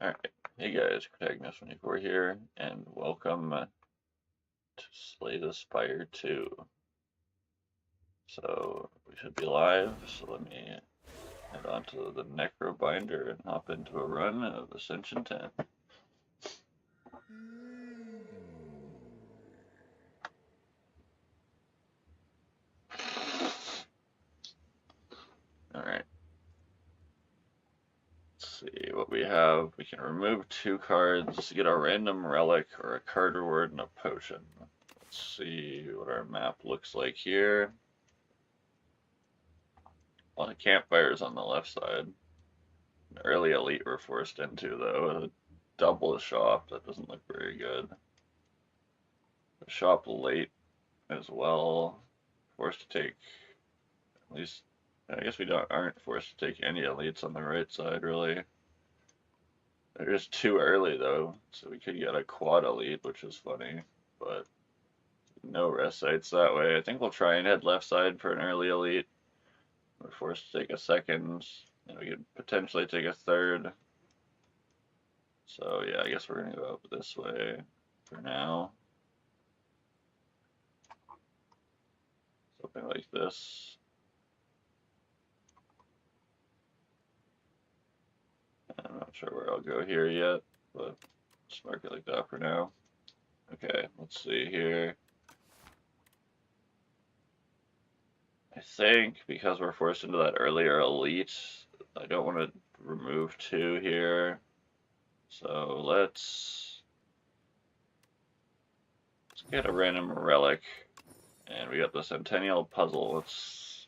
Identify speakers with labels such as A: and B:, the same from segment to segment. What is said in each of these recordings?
A: Alright, hey guys, Protagonist24 here, and welcome to Slay the Spire 2. So, we should be live, so let me head on to the Necrobinder and hop into a run of Ascension 10. Alright. Let's see what we have. We can remove 2 cards, get a random relic or a card reward and a potion. Let's see what our map looks like here. A lot of campfires on the left side. An early elite we're forced into, though. A double shop, that doesn't look very good. A shop late as well. Forced to take, at least, I guess we aren't forced to take any elites on the right side, really. They're just too early, though, so we could get a quad elite, which is funny, but no rest sites that way. I think we'll try and head left side for an early elite. We're forced to take a second, and we could potentially take a third. So yeah, I guess we're gonna go up this way for now. Something like this. I'm not sure where I'll go here yet, but let's mark it like that for now. Okay, let's see here. I think because we're forced into that earlier elite, I don't want to remove 2 here. So let's get a random relic. And we got the Centennial Puzzle. It's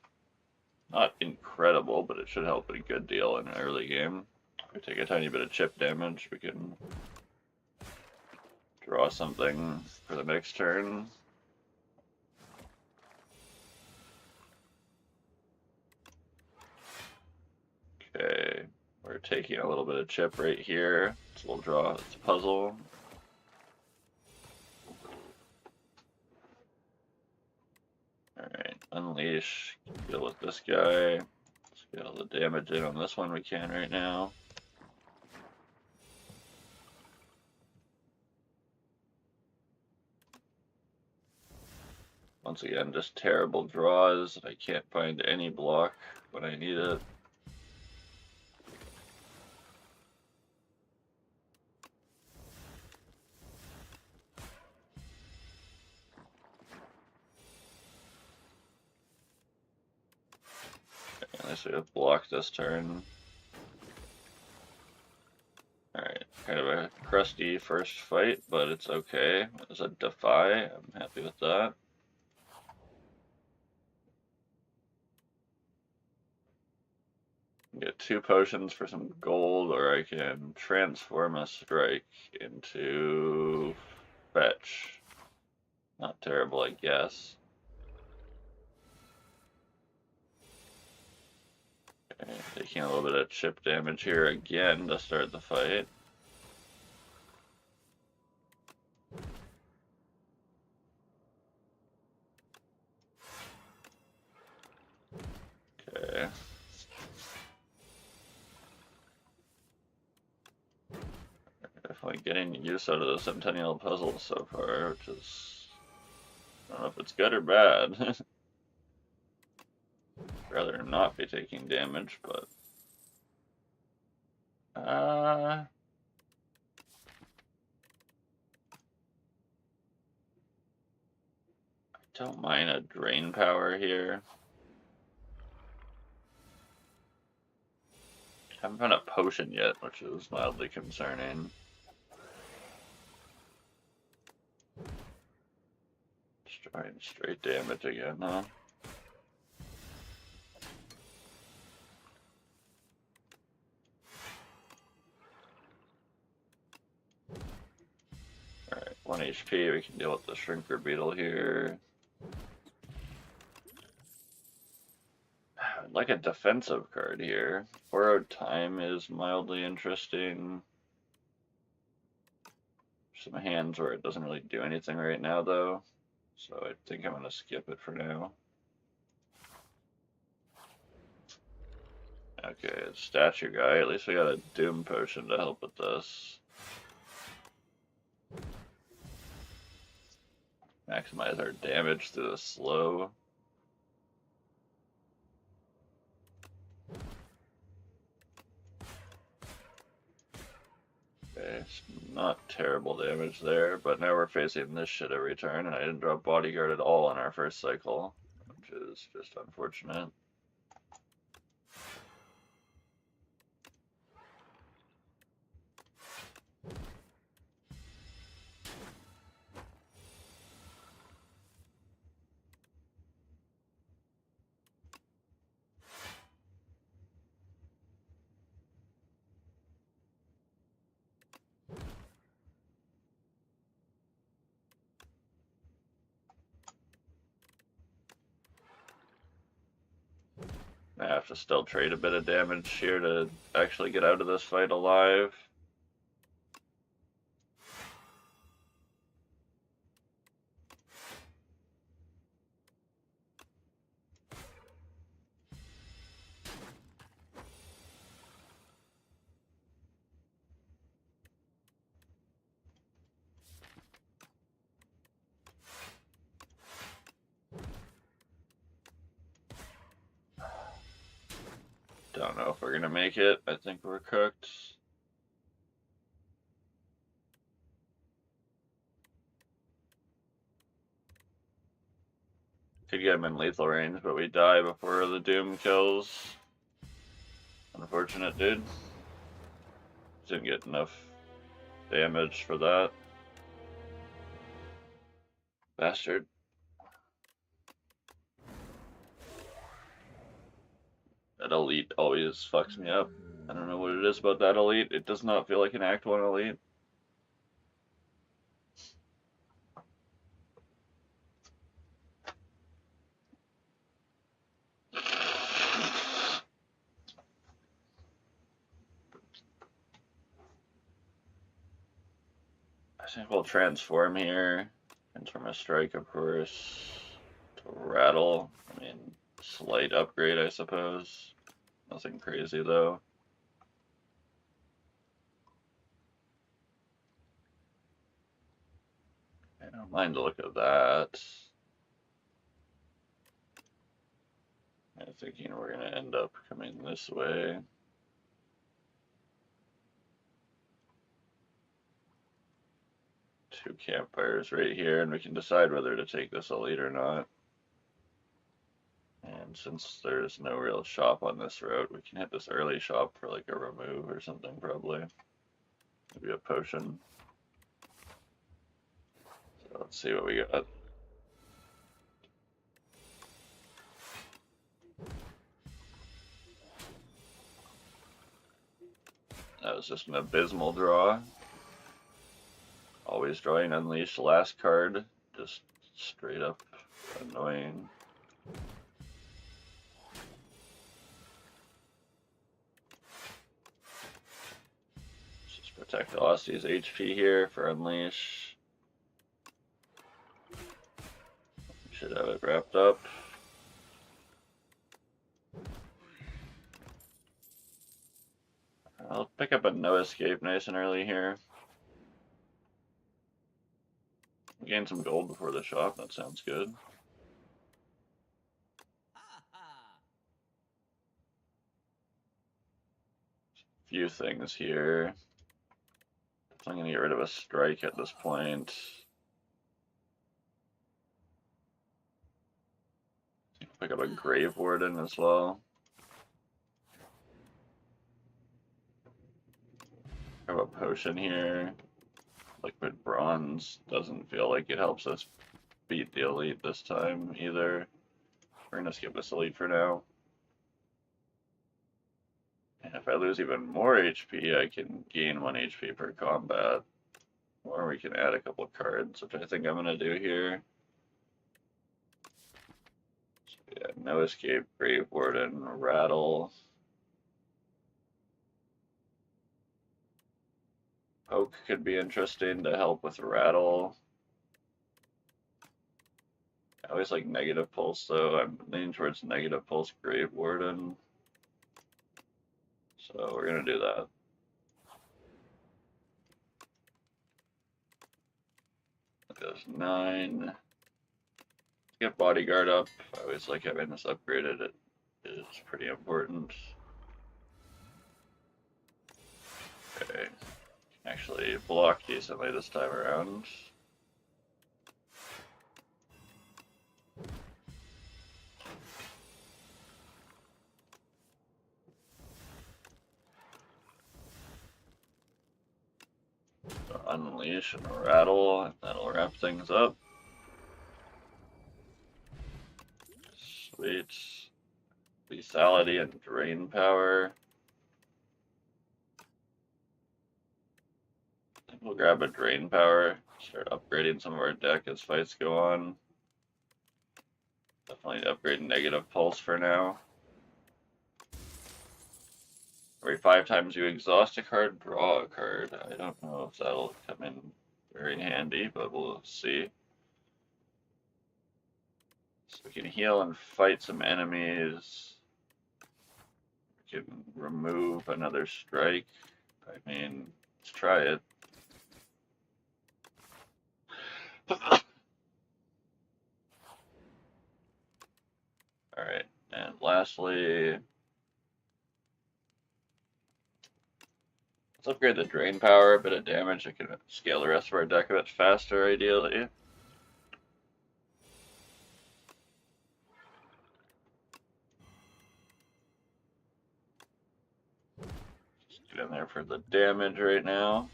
A: not incredible, but it should help a good deal in an early game. If we take a tiny bit of chip damage, we can draw something for the next turn. Okay, we're taking a little bit of chip right here, so we'll draw this puzzle. Alright, unleash, deal with this guy. Let's get all the damage in on this one we can right now. Once again, just terrible draws. I can't find any block when I need it. Unless we have blocked this turn. Alright, kind of a crusty first fight, but it's okay. It was a defy. I'm happy with that. Get 2 potions for some gold, or I can transform a strike into fetch. Not terrible, I guess. Okay, taking a little bit of chip damage here again to start the fight. Okay. Definitely getting use out of the Centennial Puzzle so far, which is, I don't know if it's good or bad. Rather not be taking damage, but I don't mind a drain power here. Haven't found a potion yet, which is mildly concerning. Just trying straight damage again, huh? Alright, 1 HP, we can deal with the Shrinker Beetle here. I'd like a defensive card here. Borrowed Time is mildly interesting. Some hands where it doesn't really do anything right now, though. So I think I'm going to skip it for now. Okay, statue guy. At least we got a doom potion to help with this. Maximize our damage through the slow. Okay, not terrible damage there, but now we're facing this shit every turn, and I didn't drop bodyguard at all in our first cycle, which is just unfortunate. I have to still trade a bit of damage here to actually get out of this fight alive. Don't know if we're gonna make it. I think we're cooked. Could get him in lethal range, but we die before the doom kills. Unfortunate, dude. Didn't get enough damage for that. Bastard. That elite always fucks me up. I don't know what it is about that elite. It does not feel like an Act 1 elite. I think we'll transform here. Transform a strike, of course, to rattle. I mean, slight upgrade, I suppose. Nothing crazy, though. I don't mind the look of that. I'm thinking we're going to end up coming this way. Two campfires right here, and we can decide whether to take this elite or not. And since there's no real shop on this route, we can hit this early shop for like a remove or something, probably. Maybe a potion. So let's see what we got. That was just an abysmal draw. Always drawing Unleash last card. Just straight up annoying. Just protect Aussie's HP here for Unleash. We should have it wrapped up. I'll pick up a no escape nice and early here. Gain some gold before the shop, that sounds good. Few things here. I'm gonna get rid of a strike at this point. Pick up a Grave Warden as well. I have a potion here. Liquid Bronze doesn't feel like it helps us beat the elite this time either. We're gonna skip this elite for now. And if I lose even more HP, I can gain 1 HP per combat. Or we can add a couple cards, which I think I'm gonna do here. So yeah, no escape, Grave Warden, Rattle. Poke could be interesting to help with Rattle. I always like negative pulse though. I'm leaning towards negative pulse Grave Warden. So we're gonna do that. That goes 9. Get bodyguard up. I always like having this upgraded. It is pretty important. Okay. Actually block decently this time around. So unleash and rattle, and that'll wrap things up. Sweet. Lethality and drain power. I think we'll grab a drain power, start upgrading some of our deck as fights go on. Definitely upgrade negative pulse for now. Every 5 times you exhaust a card, draw a card. I don't know if that'll come in very handy, but we'll see. So we can heal and fight some enemies. We can remove another strike. I mean, let's try it. Alright, and lastly, let's upgrade the drain power, a bit of damage. I can scale the rest of our deck a bit faster, ideally. Just get in there for the damage right now.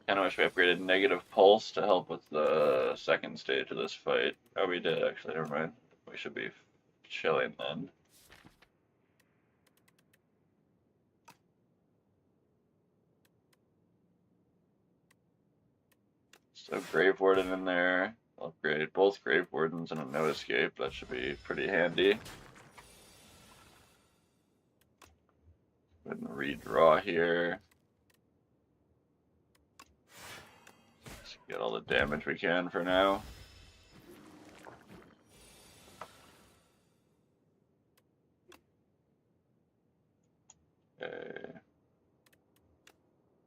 A: Kind of wish we upgraded negative pulse to help with the second stage of this fight. Oh, we did actually, never mind. We should be chilling then. So Grave Warden in there. Upgrade both Grave Wardens and a No Escape. That should be pretty handy. Go ahead and redraw here. Just get all the damage we can for now. Okay.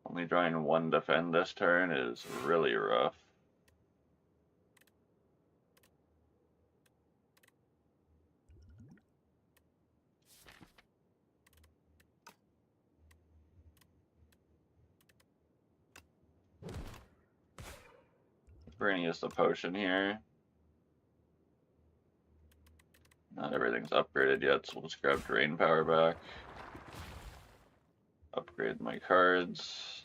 A: Only drawing 1 defend this turn is really rough. We're gonna use the potion here. Not everything's upgraded yet, so we'll just grab drain power back. Upgrade my cards.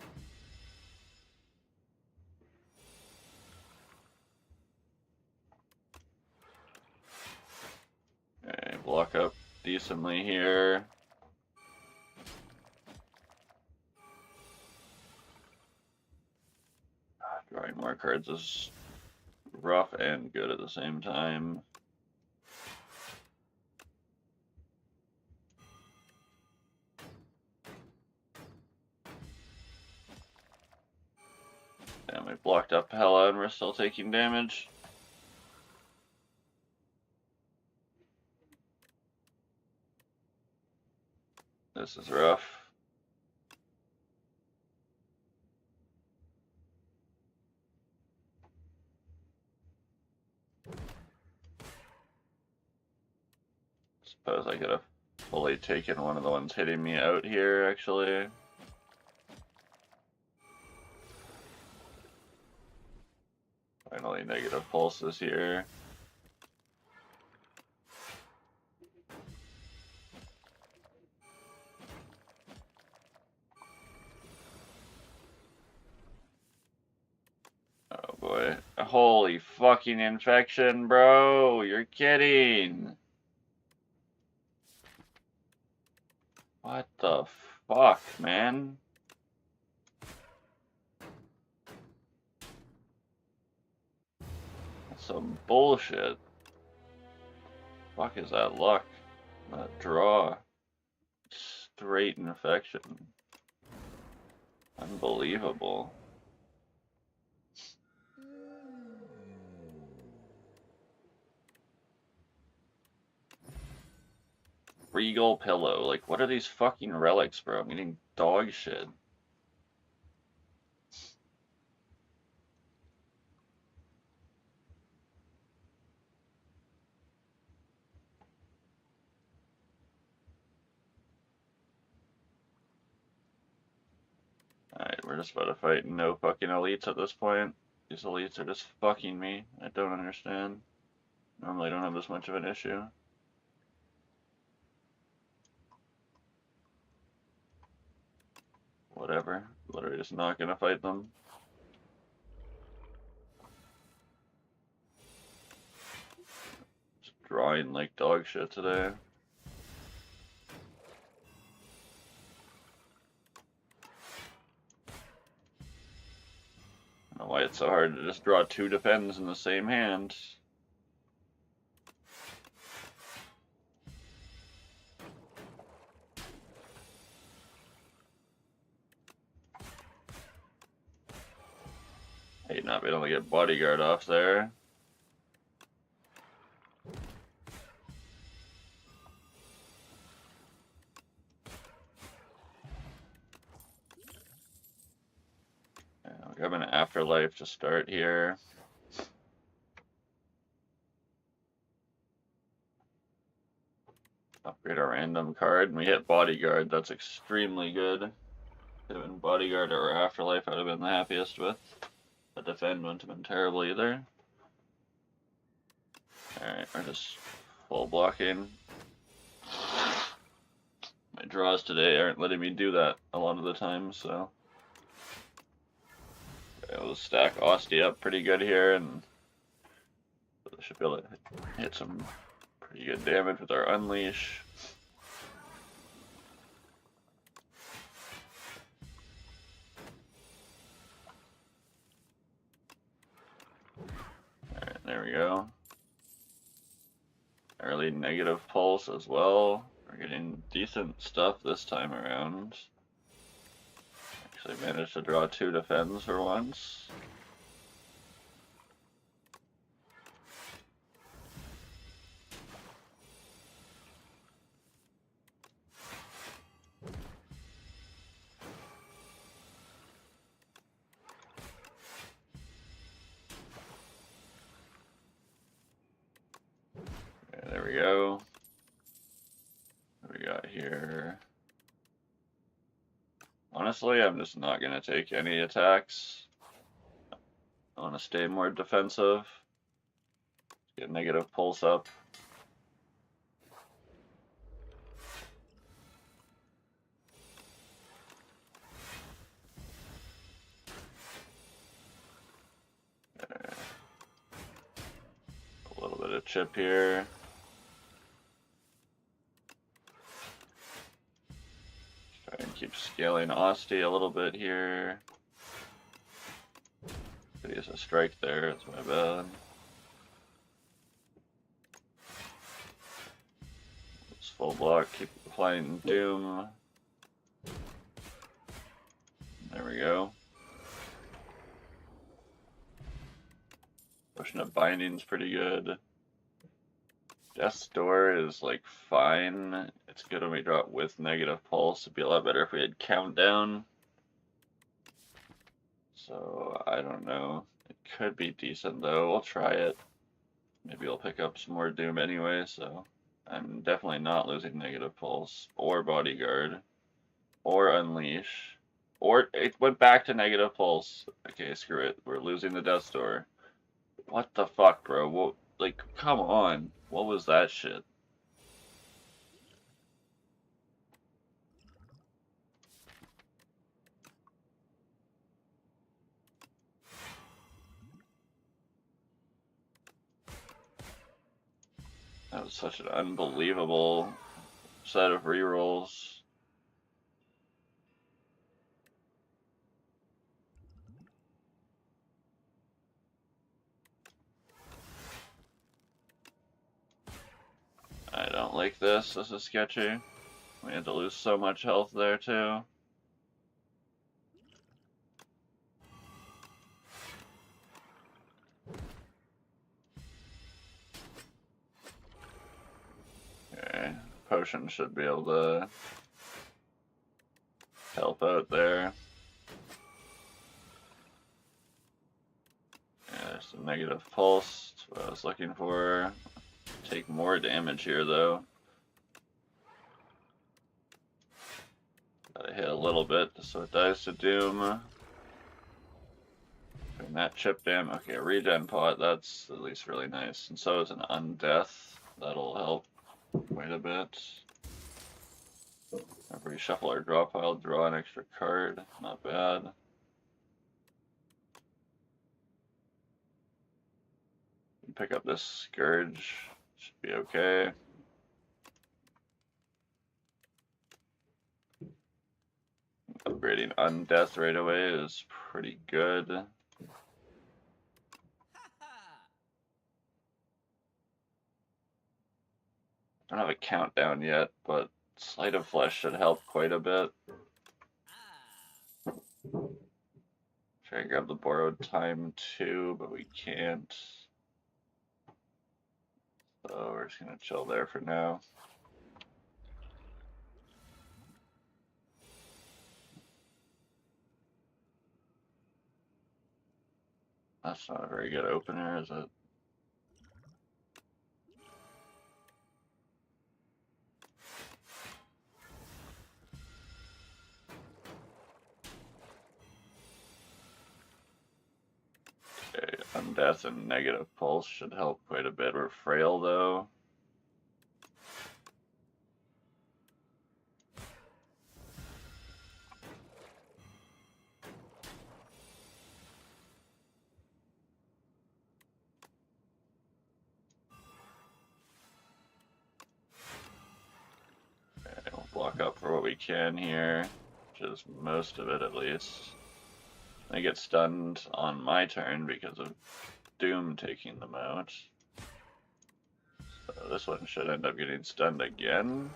A: Okay, block up decently here. Drawing more cards is rough and good at the same time. Damn, we blocked up hella and we're still taking damage. This is rough. Suppose I could have fully taken one of the ones hitting me out here, actually. Finally, negative pulses here. Oh boy. Holy fucking infection, bro! You're kidding! What the fuck, man? That's some bullshit. Fuck is that luck? That draw. Straight infection. Unbelievable. Regal Pillow. Like, what are these fucking relics, bro? I'm eating dog shit. Alright, we're just about to fight no fucking elites at this point. These elites are just fucking me. I don't understand. Normally I don't have this much of an issue. Whatever. Literally just not gonna fight them. Just drawing like dog shit today. I don't know why it's so hard to just draw 2 defends in the same hand. Hate not being able to get bodyguard off there. I'll grab an afterlife to start here. Upgrade our random card, and we hit bodyguard. That's extremely good. Could have been bodyguard or afterlife. I'd have been the happiest with. The defend wouldn't have been terrible either. Alright, we're just full blocking. My draws today aren't letting me do that a lot of the time, so we'll stack Osty up pretty good here, and should be able to hit some pretty good damage with our unleash. Alright, there we go. Early negative pulse as well. We're getting decent stuff this time around. Actually managed to draw 2 defends for once. Okay, there we go. What do we got here? Honestly, I'm just not going to take any attacks. I want to stay more defensive. Get negative pulse up. A little bit of chip here. Try and keep scaling Osty a little bit here. Could use a strike there, it's my bad. It's full block, keep applying Doom. There we go. Pushing up Binding's pretty good. Death's Door is like fine. It's good when we draw it with negative pulse. It'd be a lot better if we had Countdown. So I don't know. It could be decent though. We'll try it. Maybe we'll pick up some more Doom anyway, so I'm definitely not losing negative pulse or bodyguard or unleash. Or it went back to negative pulse. Okay, screw it. We're losing the Death's Door. What the fuck, bro? What, like, come on. What was that shit? That was such an unbelievable set of rerolls. I don't like this. This is sketchy. We had to lose so much health there too. Okay, potion should be able to help out there. Yeah, there's a negative pulse. That's what I was looking for. Take more damage here though. Gotta hit a little bit so it dies to Doom. Doing that chip dam. Okay, a regen pot, that's at least really nice. And so is an undeath. That'll help quite a bit. Whenever we shuffle our draw pile, draw an extra card. Not bad. Pick up this Scourge. Should be okay. Upgrading Undeath right away is pretty good. Don't have a countdown yet, but Sleight of Flesh should help quite a bit. Try to grab the Borrowed Time too, but we can't. So we're just gonna chill there for now. That's not a very good opener, is it? Okay, Undeath and Negative Pulse should help quite a bit. We're frail though. Okay, we'll block up for what we can here, which is most of it at least. I get stunned on my turn because of Doom taking them out. So this one should end up getting stunned again.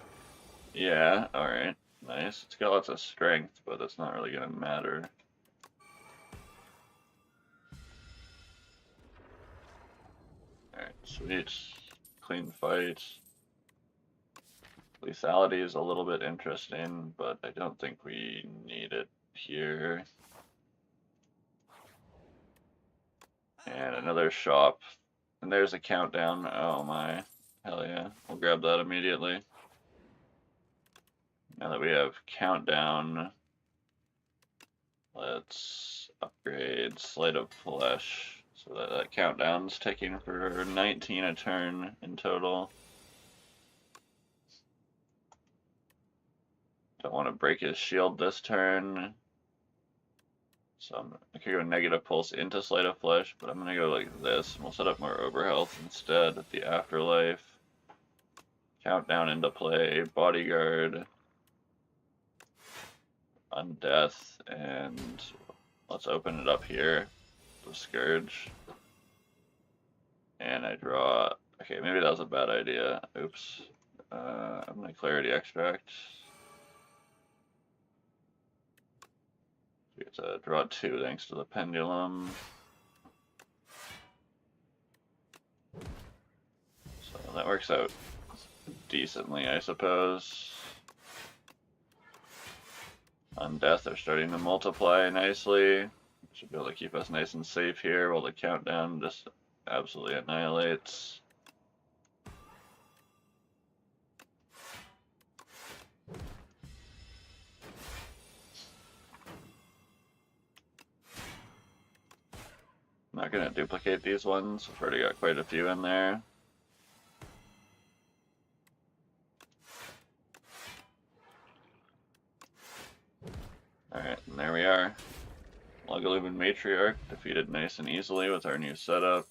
A: Yeah, alright, nice. It's got lots of strength, but that's not really going to matter. Alright, sweet. Clean fight. Lethality is a little bit interesting, but I don't think we need it here. And another shop. And there's a countdown. Oh my. Hell yeah. We'll grab that immediately. Now that we have countdown, let's upgrade Sleight of Flesh. So that countdown's taking for 19 a turn in total. Don't want to break his shield this turn. So I could go Negative Pulse into Sleight of Flesh, but I'm going to go like this, and we'll set up more Overhealth instead at the Afterlife. Countdown into play, Bodyguard, Undeath, and let's open it up here, the Scourge. And I draw, okay, maybe that was a bad idea, oops. I'm going to Clarity Extract. We get to draw 2 thanks to the Pendulum. So that works out decently, I suppose. Undeath are starting to multiply nicely. Should be able to keep us nice and safe here while the countdown just absolutely annihilates. I'm not going to duplicate these ones. I've already got quite a few in there. Alright, and there we are. Luggalumen Matriarch defeated nice and easily with our new setup.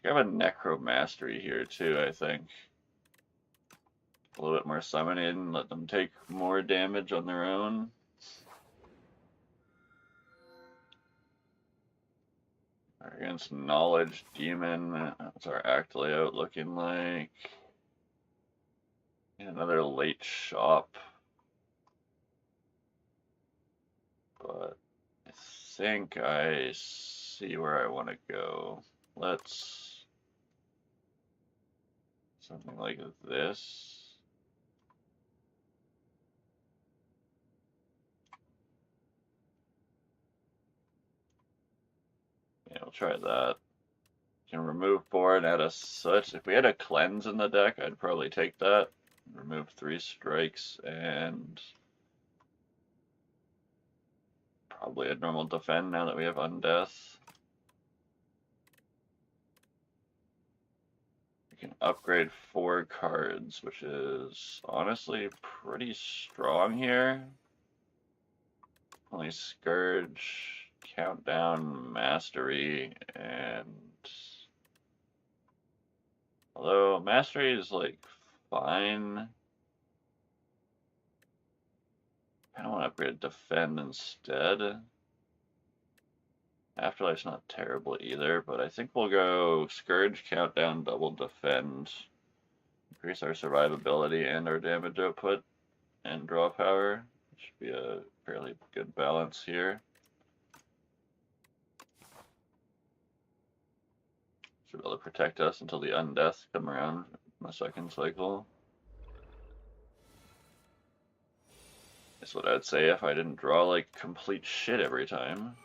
A: I have a Necromastery here too, I think. A little bit more summoning, let them take more damage on their own. Against Knowledge Demon, what's our act layout looking like? And another late shop. But I think I see where I want to go. Let's something like this. I'll try that. Can remove 4 and add a soot. If we had a cleanse in the deck, I'd probably take that. Remove 3 strikes and probably a normal defend now that we have undeath. We can upgrade 4 cards, which is honestly pretty strong here. Only Scourge, Countdown, Mastery, and although Mastery is like fine, I don't want to upgrade Defend instead. Afterlife's not terrible either, but I think we'll go Scourge, Countdown, Double Defend, increase our survivability and our damage output, and draw power. Should be a fairly good balance here. Should be able to protect us until the undeath come around in the second cycle. That's what I'd say if I didn't draw like complete shit every time.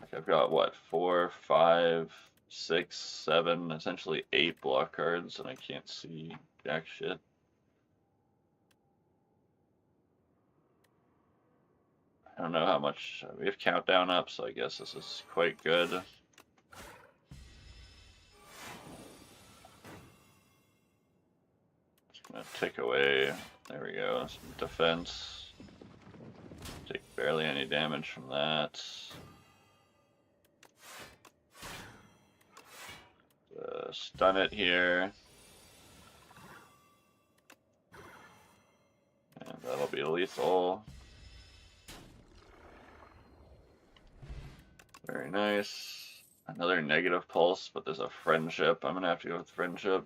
A: Like I've got what, 4, 5, 6, 7, essentially 8 block cards, and I can't see jack shit. I don't know how much we have countdown up, so I guess this is quite good. Just gonna tick away. There we go. Some defense. Take barely any damage from that. Stun it here. And that'll be lethal. Very nice. Another negative pulse, but there's a friendship. I'm gonna have to go with friendship.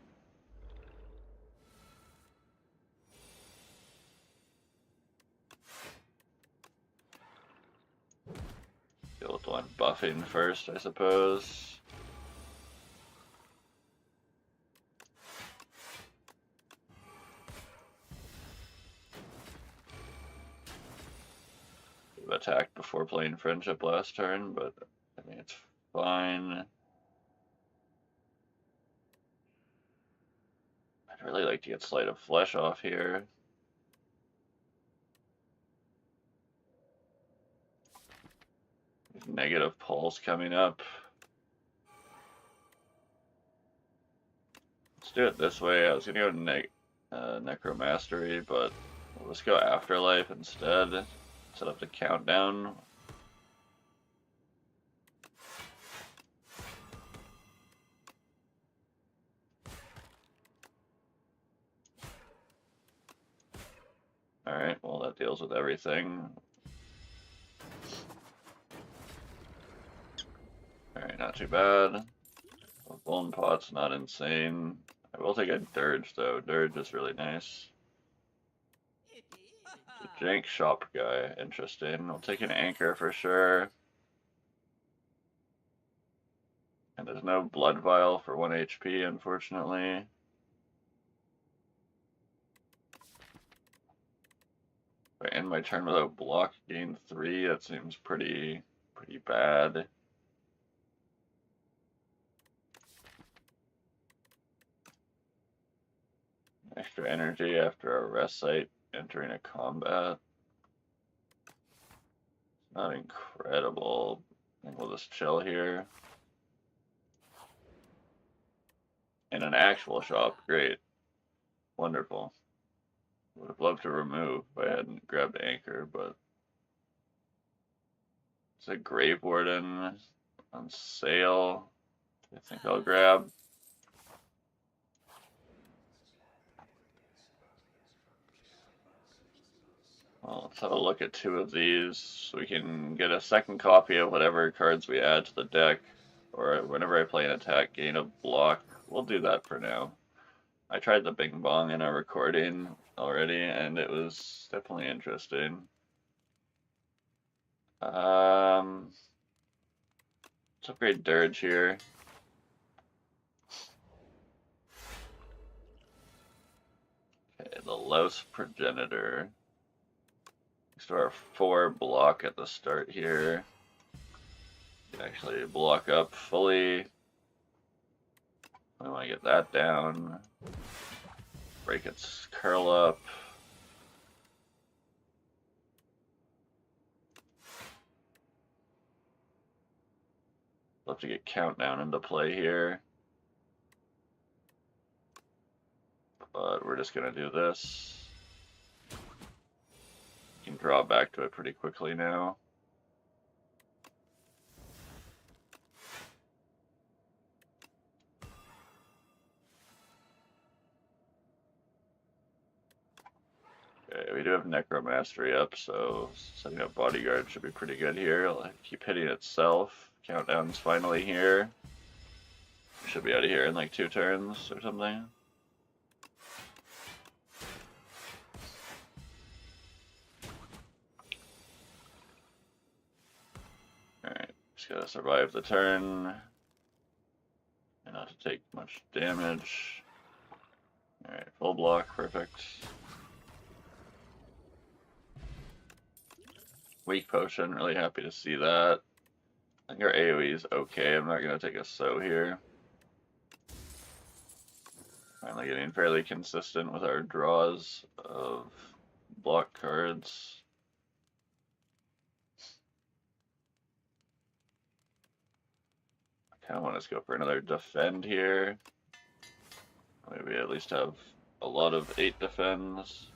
A: Deal with the one buffing first, I suppose. Attacked before playing friendship last turn, but I think it's fine. I'd really like to get Sleight of Flesh off here. Negative pulse coming up. Let's do it this way. I was gonna go Necromastery, but let's go Afterlife instead. Set up the countdown. Alright, well that deals with everything. Alright, not too bad. Bone Pot's not insane. I will take a Dirge though. Dirge is really nice. Jank shop guy, interesting. I'll take an anchor for sure. And there's no blood vial for 1 HP, unfortunately. If I end my turn without block, gain 3, that seems pretty bad. Extra energy after a rest site entering a combat. Not incredible. I think we'll just chill here. And an actual shop, great. Wonderful. Would have loved to remove if I hadn't grabbed Anchor, but it's a Grave Warden on sale. I think I'll grab. Well, let's have a look at 2 of these so we can get a second copy of whatever cards we add to the deck, or whenever I play an attack, gain a block. We'll do that for now. I tried the Bing Bong in our recording already, and it was definitely interesting. Let's upgrade Dirge here. Okay, the Louse Progenitor. to our 4 block at the start here. Actually block up fully. I want to get that down. Break its curl up. Love to get countdown into play here. But we're just going to do this. You can draw back to it pretty quickly now. Okay, we do have Necromastery up, so setting up Bodyguard should be pretty good here. It'll keep hitting itself. Countdown's finally here. We should be out of here in like 2 turns or something. Alright, just gotta survive the turn. And not to take much damage. Alright, full block, perfect. Weak potion, really happy to see that. I think our AoE is okay. I'm not going to take a so here. Finally getting fairly consistent with our draws of block cards. I kind of want to go for another defend here. Maybe at least have a lot of 8 defends.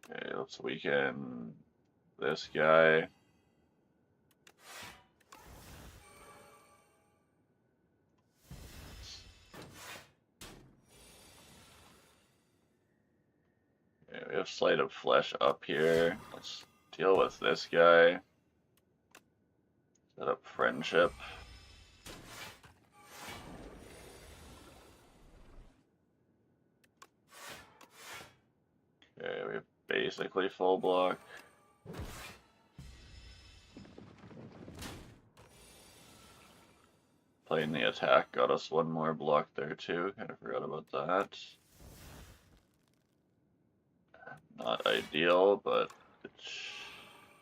A: Okay, let's weaken this guy. Okay, we have Sleight of Flesh up here. Let's deal with this guy. Set up Friendship. Okay, we have basically full block. Playing the attack got us 1 more block there too. Kind of forgot about that. Not ideal, but it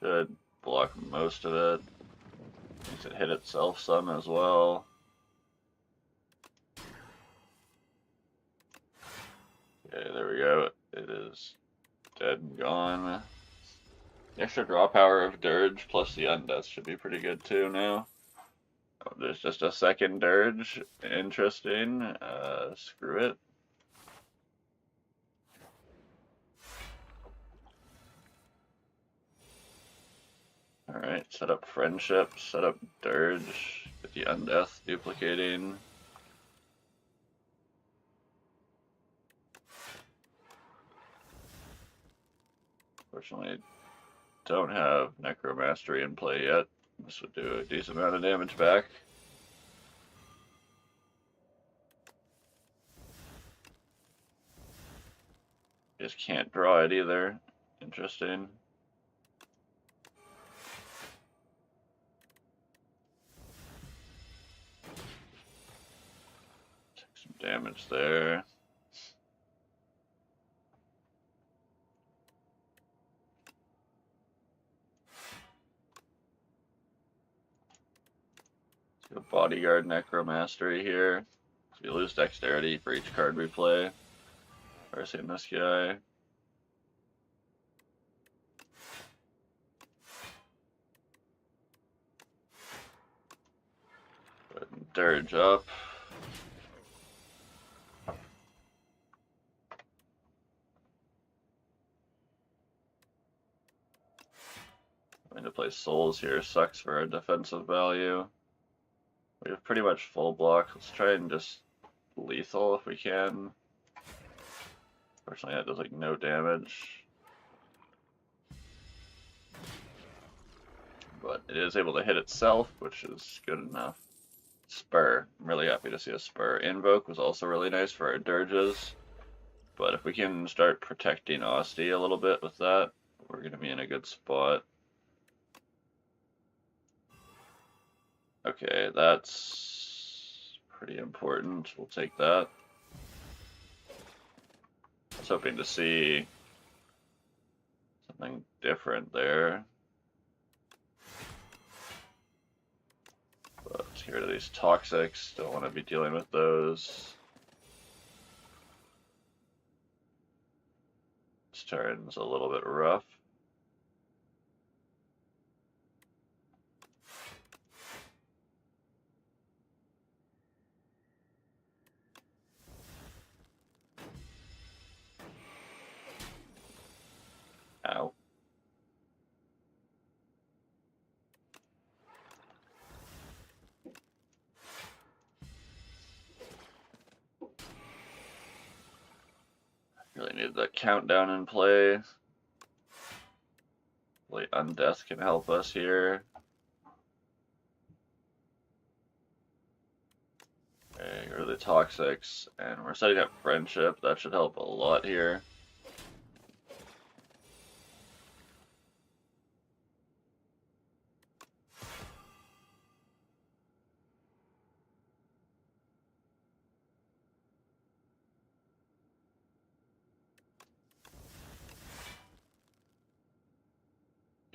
A: should block most of it. Makes it hit itself some as well. Okay, there we go. It is dead and gone. The extra draw power of Dirge plus the Undeath should be pretty good too now. Oh, there's just a second Dirge. Interesting. Screw it. Alright, set up Friendship, set up Dirge, get the Undeath duplicating. Fortunately, don't have Necromastery in play yet. This would do a decent amount of damage back. Just can't draw it either. Interesting. Take some damage there. Bodyguard Necromastery here. So we lose dexterity for each card we play. Versing this guy. Put Dirge up. Going to play Souls here sucks for our defensive value. We have pretty much full block. Let's try and just lethal if we can. Fortunately, that does like no damage. But it is able to hit itself, which is good enough. Spur. I'm really happy to see a Spur. Invoke was also really nice for our Dirges. But if we can start protecting Asti a little bit with that, we're going to be in a good spot. Okay, that's pretty important. We'll take that. was hoping to see something different there. But get rid of these toxics, don't want to be dealing with those. This turn's a little bit rough. Ow. Really need the countdown in play. Hopefully Undeath can help us here. Okay, get rid of the toxics, and we're setting up friendship. That should help a lot here.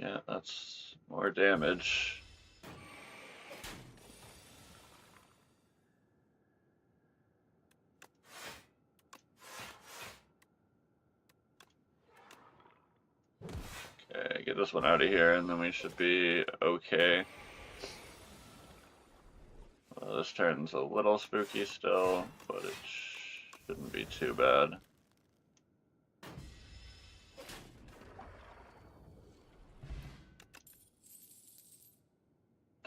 A: Yeah, that's more damage. Okay, get this one out of here, and then we should be okay. Well, this turn's a little spooky still, but it shouldn't be too bad.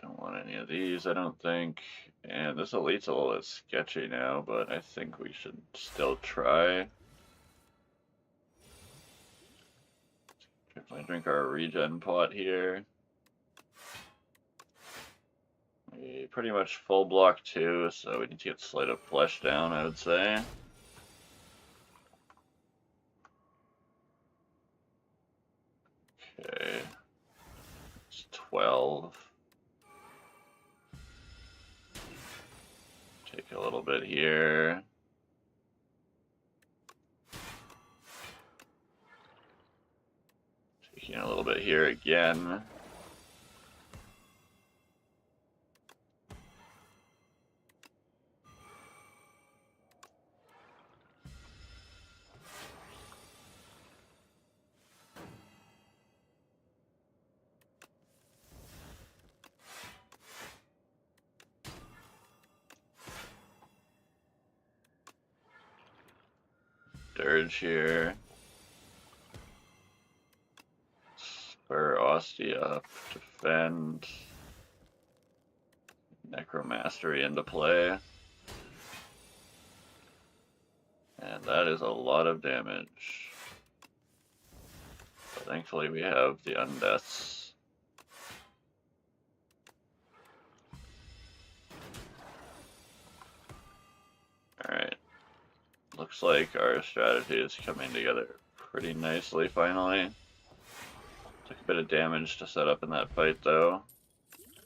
A: Don't want any of these, I don't think. And this elite's a little bit sketchy now, but I think we should still try. Definitely drink our regen pot here. We pretty much full block too, so we need to get Sleight of Flesh down, I would say. Okay. It's 12. Take a little bit here. Taking a little bit here again. Dirge here. Spur Ostia up. Defend. Necromastery into play. And that is a lot of damage. But thankfully we have the Undeaths. Alright. Looks like our strategy is coming together pretty nicely finally. Took a bit of damage to set up in that fight though.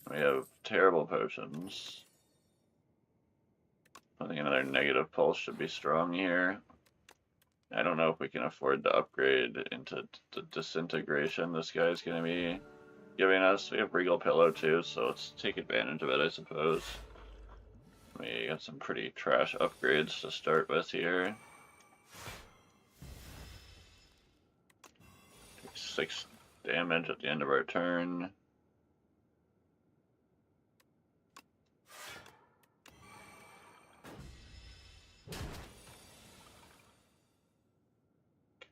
A: We have terrible potions. I think another negative pulse should be strong here. I don't know if we can afford to upgrade into the disintegration this guy's going to be giving us. We have Regal Pillow too, so let's take advantage of it, I suppose. We got some pretty trash upgrades to start with here. Take 6 damage at the end of our turn.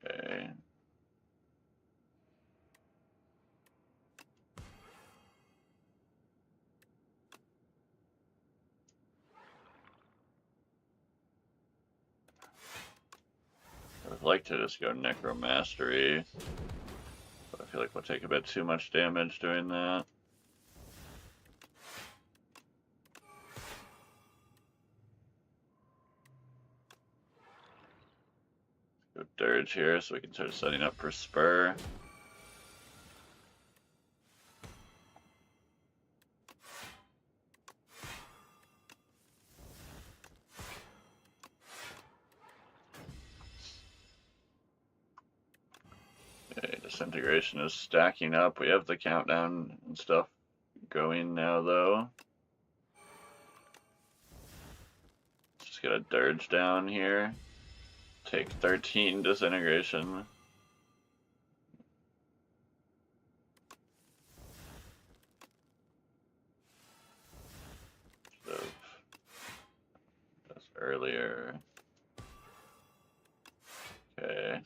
A: Okay. I'd like to just go Necromastery, but I feel like we'll take a bit too much damage doing that. Go Dirge here so we can start setting up for Spur. Disintegration is stacking up. We have the countdown and stuff going now, though. Just get a dirge down here. Take 13 disintegration. That's earlier. Okay.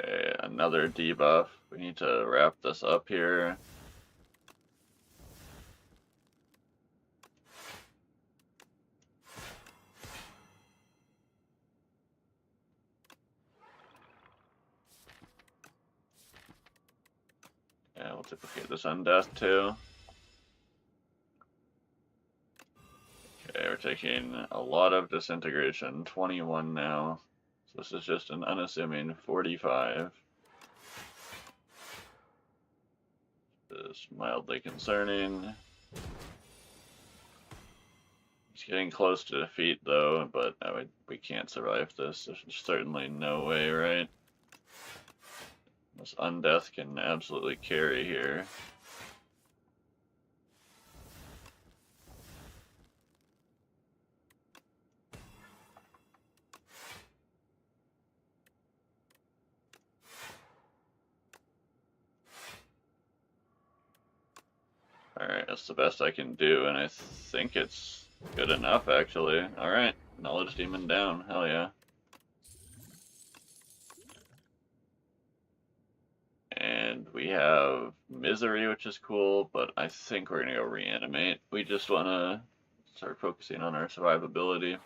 A: Okay, another debuff. We need to wrap this up here. Yeah, we'll duplicate this undeath too. Okay, we're taking a lot of disintegration, 21 now. So this is just an unassuming 45. This is mildly concerning. It's getting close to defeat though, but we can't survive this. There's certainly no way, right? This undeath can absolutely carry here. Alright, that's the best I can do, and I think it's good enough, actually. Alright, Knowledge Demon down. Hell yeah. And we have Misery, which is cool, but I think we're going to go Reanimate. We just want to start focusing on our survivability.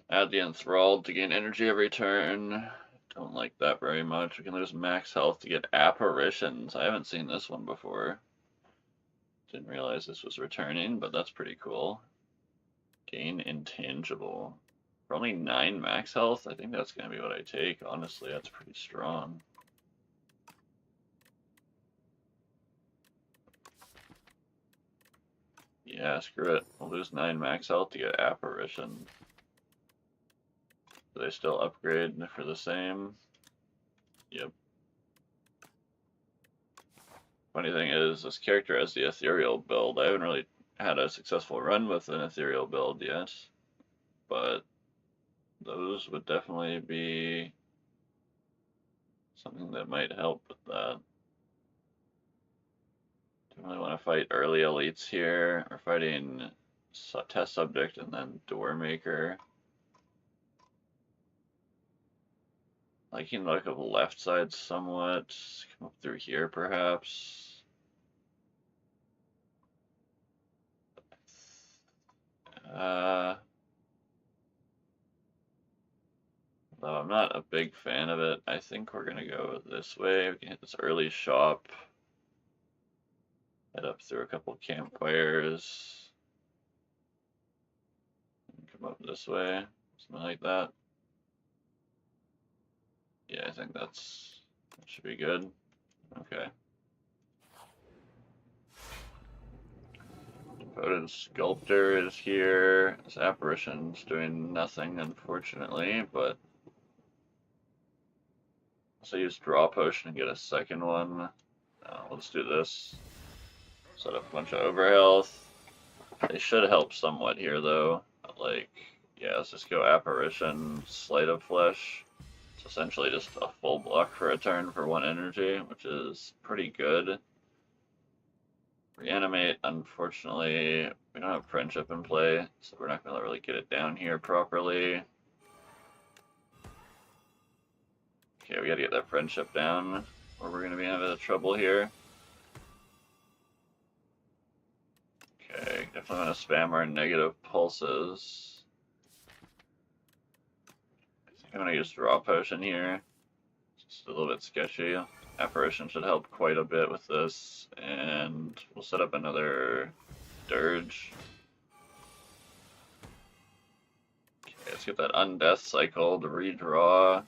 A: Add the Enthralled to gain energy every turn. Don't like that very much. We can lose max health to get Apparitions. I haven't seen this one before. Didn't realize this was returning, but that's pretty cool. Gain Intangible. For only 9 max health, I think that's going to be what I take. Honestly, that's pretty strong. Yeah, screw it. We'll lose 9 max health to get Apparition. Do they still upgrade for the same? Yep. Funny thing is, this character has the Ethereal build. I haven't really had a successful run with an Ethereal build yet, but those would definitely be something that might help with that. Don't really want to fight early elites here. We're fighting Test Subject and then Doormaker. Liking the look of left side somewhat. Come up through here, perhaps. Though I'm not a big fan of it, I think we're gonna go this way. We can hit this early shop. Head up through a couple campfires. And come up this way. Something like that. Yeah, I think that should be good. Okay. Devoted Sculptor is here. This Apparition's doing nothing, unfortunately, but let's use Draw Potion and get a second one. Let's do this. Set up a bunch of overhealth. They should help somewhat here, though. Like, yeah, let's just go Apparition, Sleight of Flesh. It's essentially just a full block for a turn for 1 energy, which is pretty good. Reanimate, unfortunately, we don't have Friendship in play, so we're not going to really get it down here properly. Okay, we got to get that Friendship down, or we're going to be in a bit of trouble here. Okay, definitely want to spam our negative pulses. I think I'm going to use Draw Potion here. Just a little bit sketchy. Apparition should help quite a bit with this, and we'll set up another Dirge. Okay, let's get that Undeath cycle to redraw.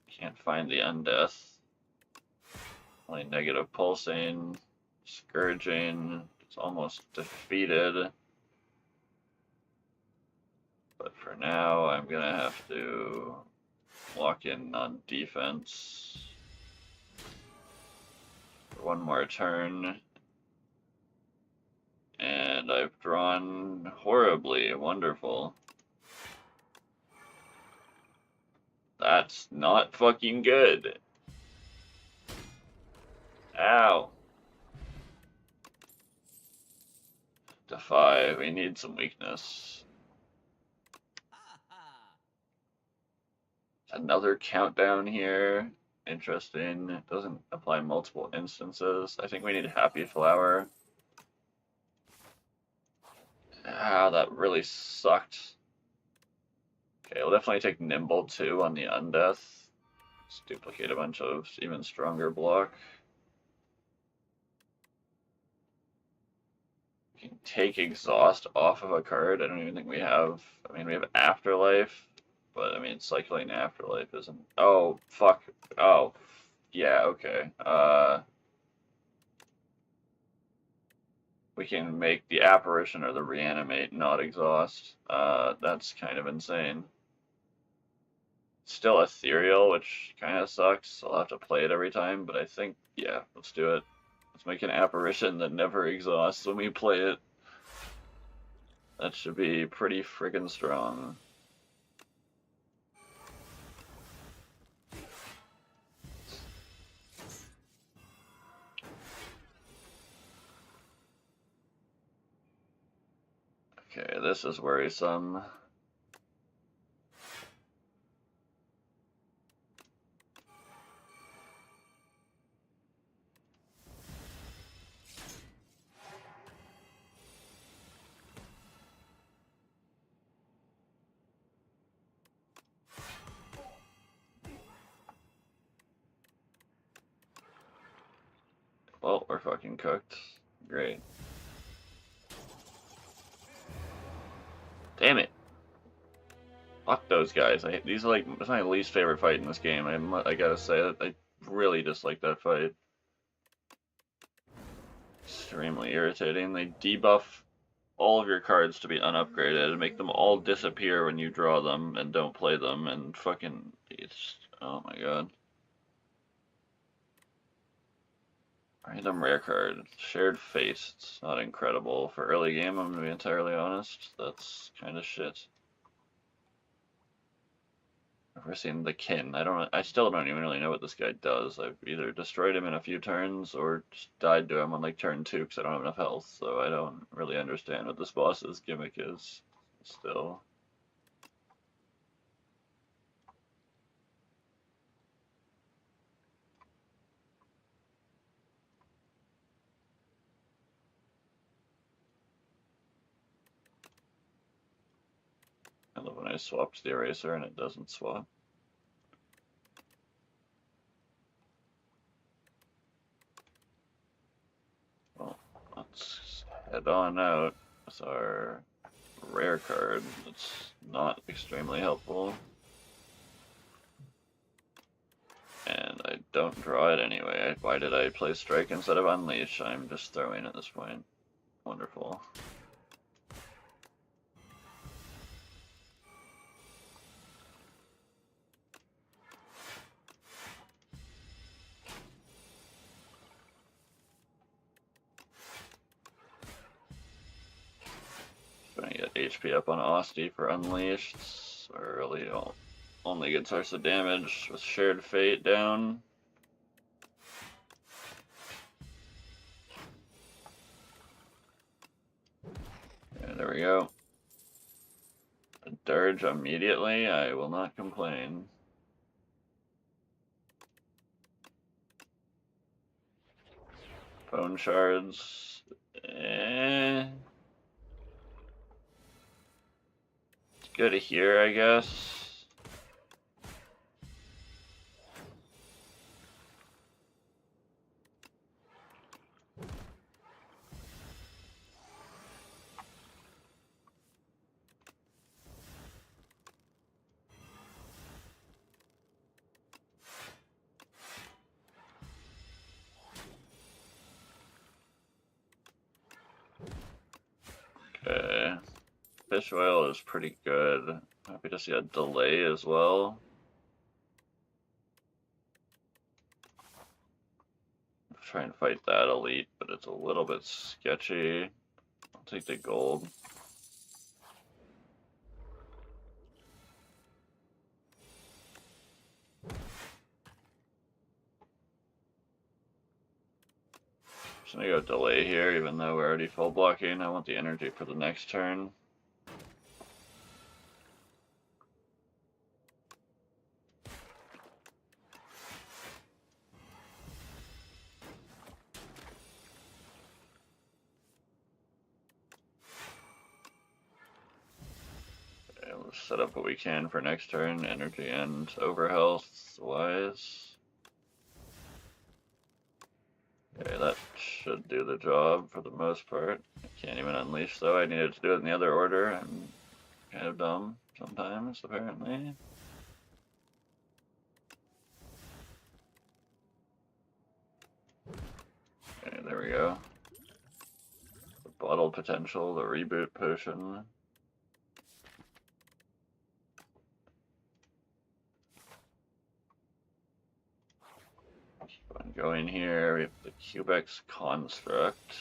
A: Can't find the Undeath. Only negative pulsing, Scourging. It's almost defeated. But for now, I'm gonna have to lock in on defense for one more turn. And I've drawn horribly. Wonderful. That's not fucking good. Ow. Defy. We need some weakness. Another countdown here. Interesting. It doesn't apply multiple instances. I think we need Happy Flower. Ah, that really sucked. Okay, we'll definitely take Nimble too on the Undeath. Let's duplicate a bunch of even stronger block. We can take Exhaust off of a card. I don't even think we have. I mean, we have Afterlife. But, I mean, cycling Afterlife isn't... Oh, fuck. Oh, yeah, okay. We can make the Apparition or the Reanimate not exhaust. That's kind of insane. Still Ethereal, which kind of sucks. I'll have to play it every time, but I think, yeah, let's do it. Let's make an Apparition that never exhausts when we play it. That should be pretty friggin' strong. Okay, this is worrisome. Well, we're fucking cooked. Great. Damn it. Fuck those guys. These are like, it's my least favorite fight in this game. I gotta say that I really dislike that fight. Extremely irritating. They debuff all of your cards to be unupgraded and make them all disappear when you draw them and don't play them, and fucking, it's, oh my god. Random rare card. Shared Fate. It's not incredible. For early game, I'm gonna be entirely honest. That's kind of shit. I've never seen the Kin. I still don't even really know what this guy does. I've either destroyed him in a few turns or just died to him on like turn 2 because I don't have enough health, so I don't really understand what this boss's gimmick is still. I love when I swapped the eraser and it doesn't swap. Well, let's head on out with our rare card. That's not extremely helpful. And I don't draw it anyway. Why did I play Strike instead of Unleash? I'm just throwing at this point. Wonderful. Gonna get HP up on Osti for Unleashed. Really only good source of damage with Shared Fate down. Okay, there we go. A Dirge immediately, I will not complain. Bone Shards. Go to here, I guess. fish oil is pretty good. Happy to see a delay as well. Try and fight that elite, but it's a little bit sketchy. I'll take the gold. Just gonna go delay here, even though we're already full blocking. I want the energy for the next turn. Okay, let's set up what we can for next turn, energy and overhealth wise. Okay, that should do the job for the most part. I can't even unleash though. I needed to do it in the other order. I'm kind of dumb sometimes, apparently. Okay, there we go. The bottle potential, the reboot potion. Keep on going here. We have the Cubex construct.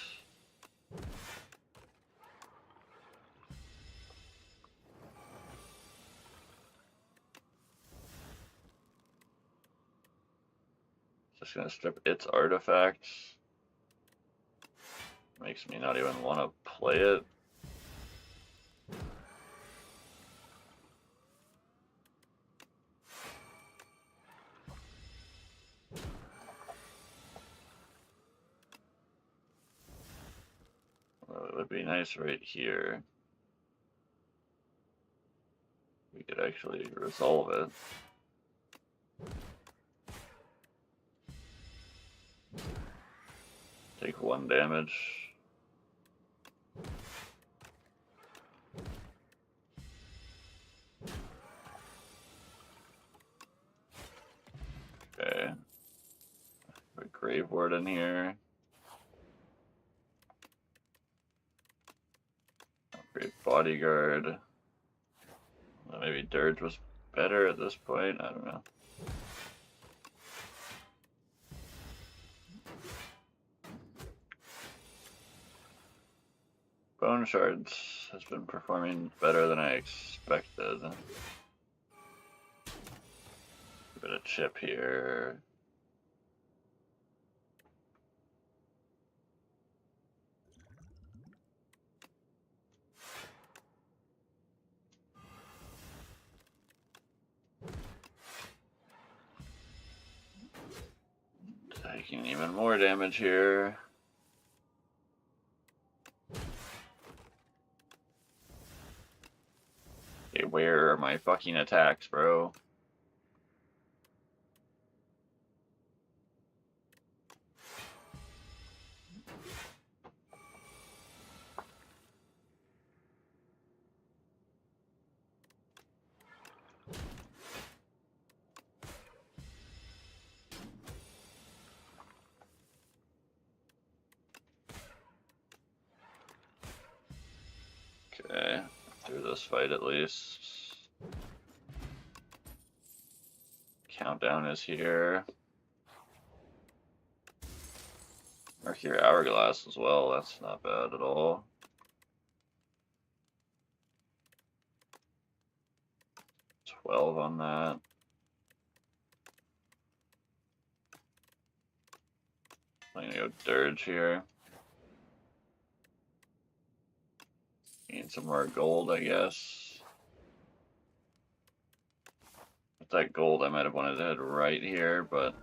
A: Just gonna strip its artifacts. Makes me not even want to play it. Well, it would be nice right here. We could actually resolve it. Take 1 damage. Okay. A Grave Ward in here. Upgrade Bodyguard. Well, maybe Dirge was better at this point. I don't know. Bone Shards has been performing better than I expected. A bit of chip here. Taking even more damage here. Okay, where are my fucking attacks, bro? Okay, through this fight at least. Countdown is here. Mercury Hourglass as well, that's not bad at all. $12 on that. I'm gonna go Dirge here. Need some more gold, I guess. With that gold, I might have wanted to head right here, but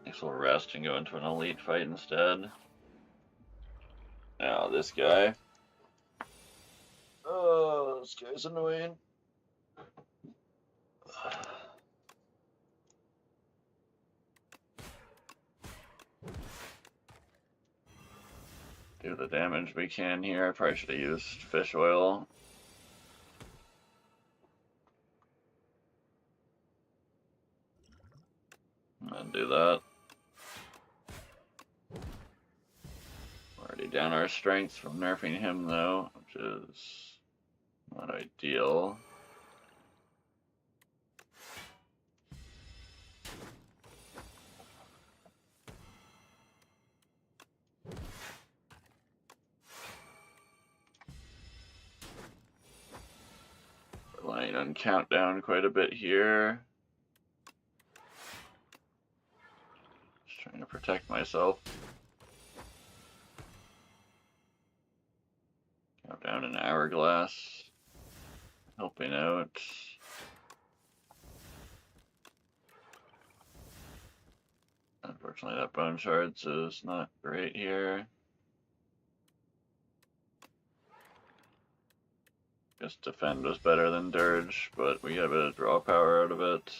A: I guess we'll rest and go into an elite fight instead. Now, this guy. Oh, this guy's annoying. Do the damage we can here. I probably should have used fish oil. And do that. Already down our strength from nerfing him though, which is Not ideal. Relying on countdown quite a bit here. Just trying to protect myself. Countdown an hourglass. Helping out. Unfortunately, that bone shards is not great here. Guess defend was better than dirge, but we get a bit of draw power out of it.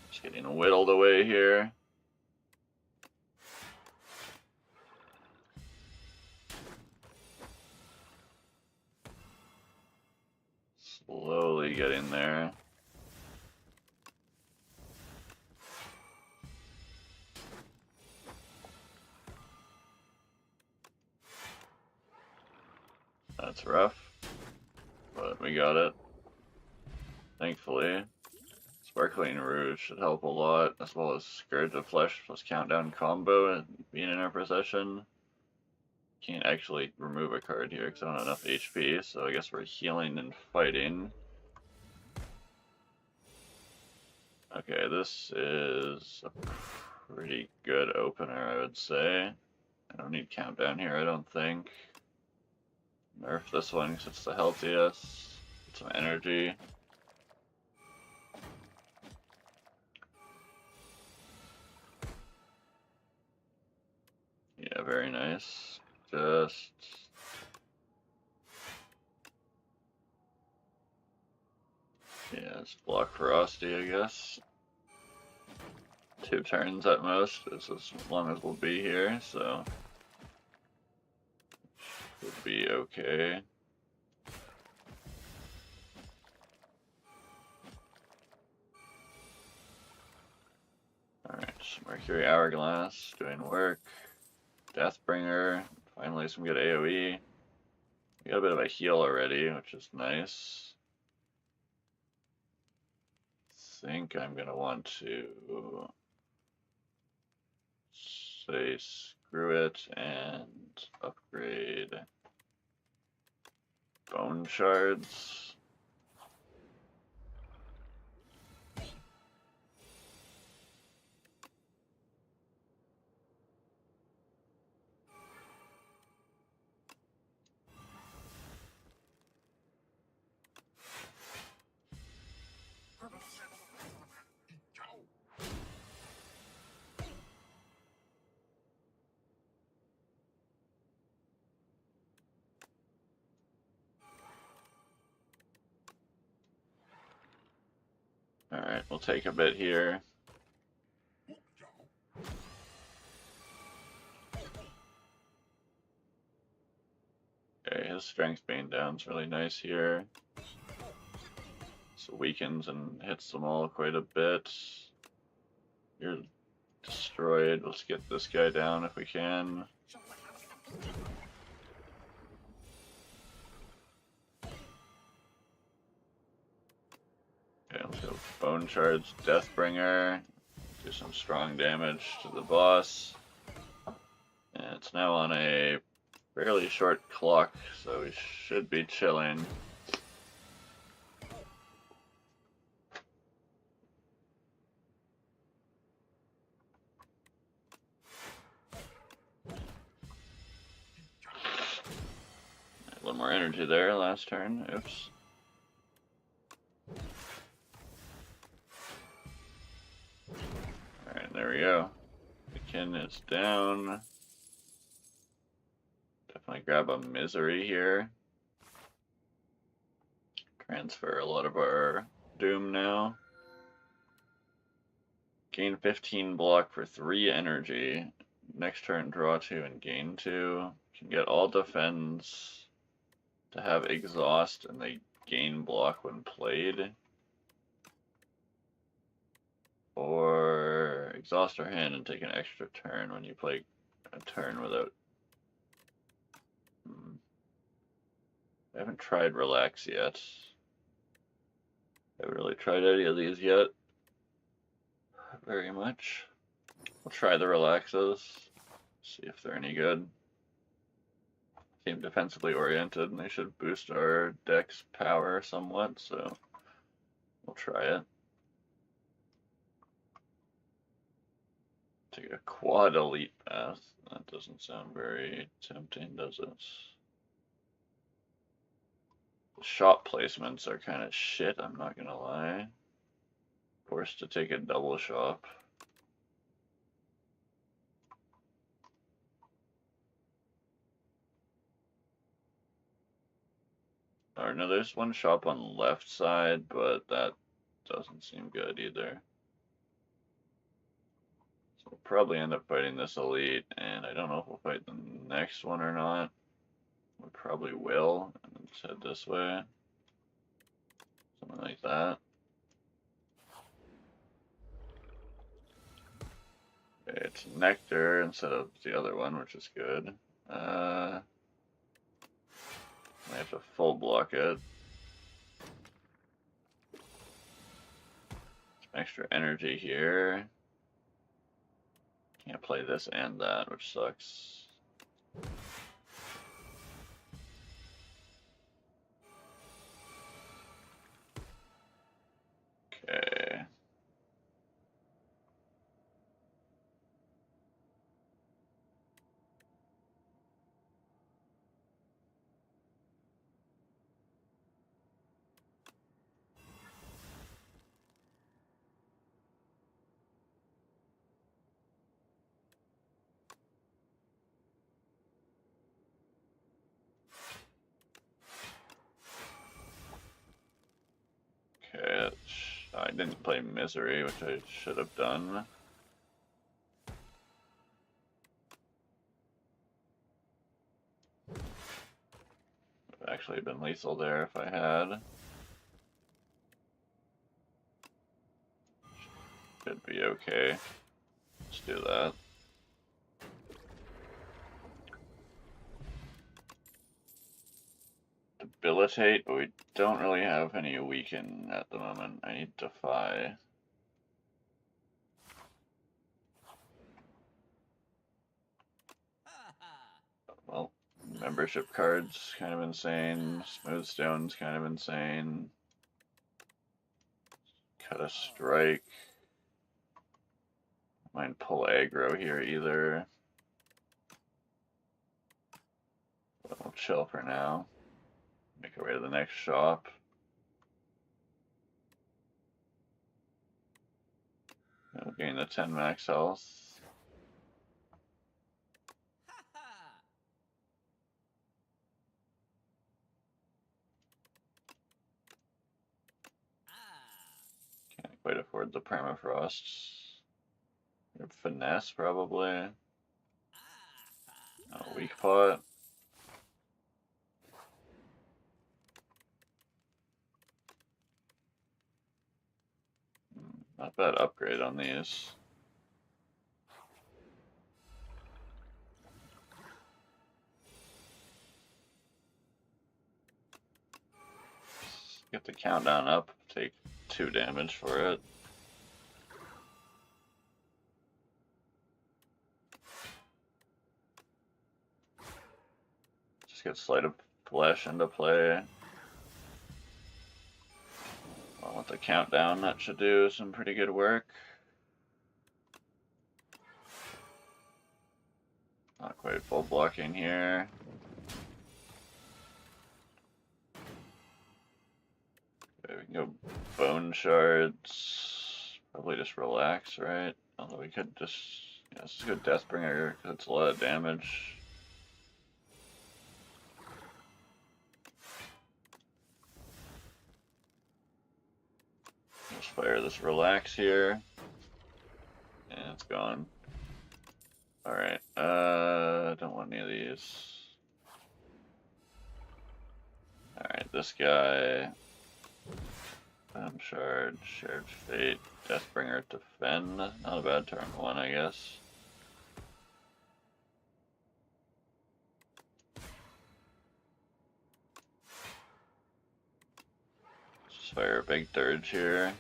A: Just getting whittled away here. Slowly getting there. That's rough, but we got it. Thankfully. Sparkling Rouge should help a lot, as well as Scourge of Flesh plus Countdown combo and being in our possession. Can't actually remove a card here because I don't have enough HP, so I guess we're healing and fighting. Okay, this is a pretty good opener, I would say. I don't need Countdown here, I don't think. Nerf this one because it's the healthiest. Get some energy. Yeah, very nice. Just yeah, just block Ferocity, I guess. 2 turns at most, it's as long as we'll be here, so should be okay. Alright, Mercury Hourglass doing work. Deathbringer, finally some good AoE. We got a bit of a heal already, which is nice. I think I'm gonna want to say screw it and upgrade bone shards. Alright, we'll take a bit here. Okay, his strength being down is really nice here. So weakens and hits them all quite a bit. You're destroyed. Let's get this guy down if we can. Okay, let's go Bone Charge, Deathbringer. Do some strong damage to the boss. And it's now on a fairly short clock, so we should be chilling. A little more energy there last turn. Oops. Alright, there we go. The kin is down. Definitely grab a Misery here. Transfer a lot of our Doom now. Gain 15 block for 3 energy. Next turn, draw 2 and gain 2. Can get all defends to have exhaust and they gain block when played. Or exhaust our hand and take an extra turn when you play a turn without. I haven't tried relax yet. I haven't really tried any of these yet. Very much. We'll try the relaxes. See if they're any good. Seem defensively oriented, and they should boost our deck's power somewhat, so we'll try it. Take a quad elite path. That doesn't sound very tempting, does it? The shop placements are kind of shit, I'm not gonna lie. Forced to take a double shop. Or no, there's one shop on the left side, but that doesn't seem good either. So we'll probably end up fighting this elite, and I don't know if we'll fight the next one or not. We probably will, and just head this way. Something like that. Okay, it's Nectar instead of the other one, which is good. I have to full block it. Some extra energy here. Can't play this and that, which sucks. Okay. Okay, I didn't play Misery, which I should have done. Would have actually been lethal there if I had. Should be okay. Let's do that. Debilitate, but we don't really have any weaken at the moment. I need Defy. Well, membership cards kind of insane. Smooth Stone's kind of insane. Cut a strike. Might pull aggro here either. But we'll chill for now. Make our way to the next shop. And we'll gain the 10 max health. Can't quite afford the permafrosts. Finesse probably. Oh, weak pot. Not bad upgrade on these. Get the countdown up, take 2 damage for it. Just get Sleight of Flesh into play. Well, with the countdown, that should do some pretty good work. Not quite full blocking here. Okay, we can go Bone Shards. Probably just relax, right? Although we could just, yeah, let's just go Deathbringer because it's a lot of damage. Let's fire this relax here. And it's gone. Alright, I don't want any of these. Alright, this guy. Shard, Shared Fate, Deathbringer, Defend. Not a bad turn one, I guess. Just fire a big dirge here.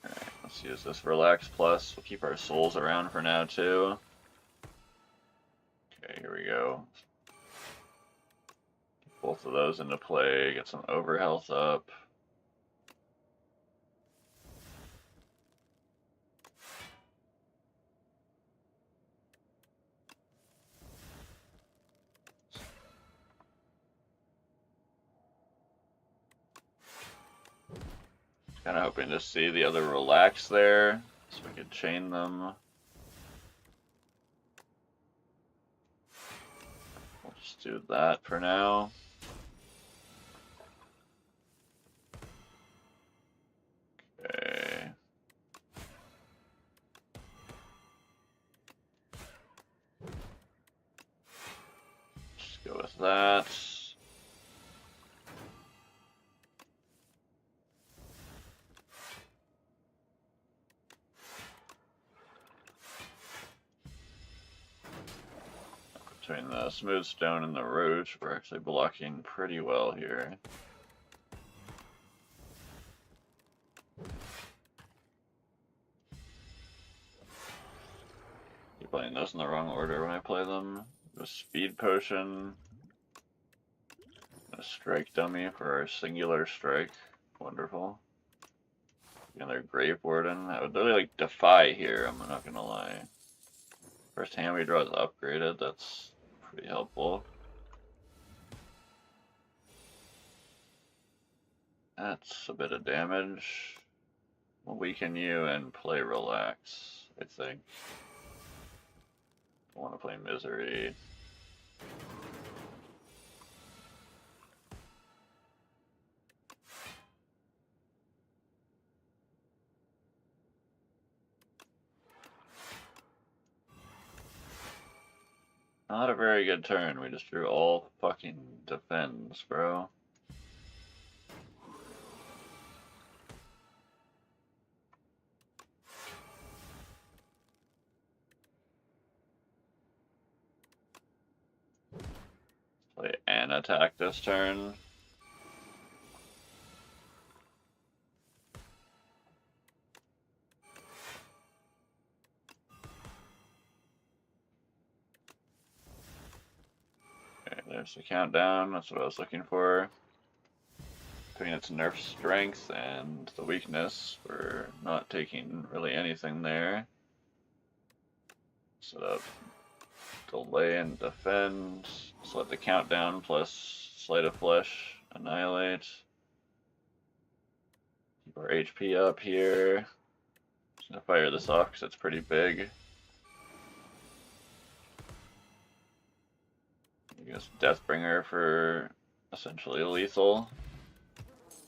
A: Alright, let's use this Relax Plus. We'll keep our souls around for now, too. Okay, here we go. Both of those into play, get some overhealth up. Kind of hoping to see the other Relax there, so we could chain them. We'll just do that for now. Okay. Just go with that. Between the Smooth Stone and the Roach, we're actually blocking pretty well here. Keep playing those in the wrong order when I play them. A Speed Potion. A Strike Dummy for our Singular Strike. Wonderful. Another Grave Warden. I would literally like Defy here, I'm not gonna lie. First hand we draw is upgraded, that's pretty helpful. That's a bit of damage. We'll weaken you and play Relax, I think. I want to play Misery. Not a very good turn. We just drew all fucking defends, bro. Play an attack this turn. Okay, there's the countdown. That's what I was looking for. Between its nerf strength and the weakness, we're not taking really anything there. Set up delay and defend. Just let the countdown plus Sleight of Flesh annihilate. Keep our HP up here. Just gonna fire this off because it's pretty big. I guess Deathbringer for essentially lethal.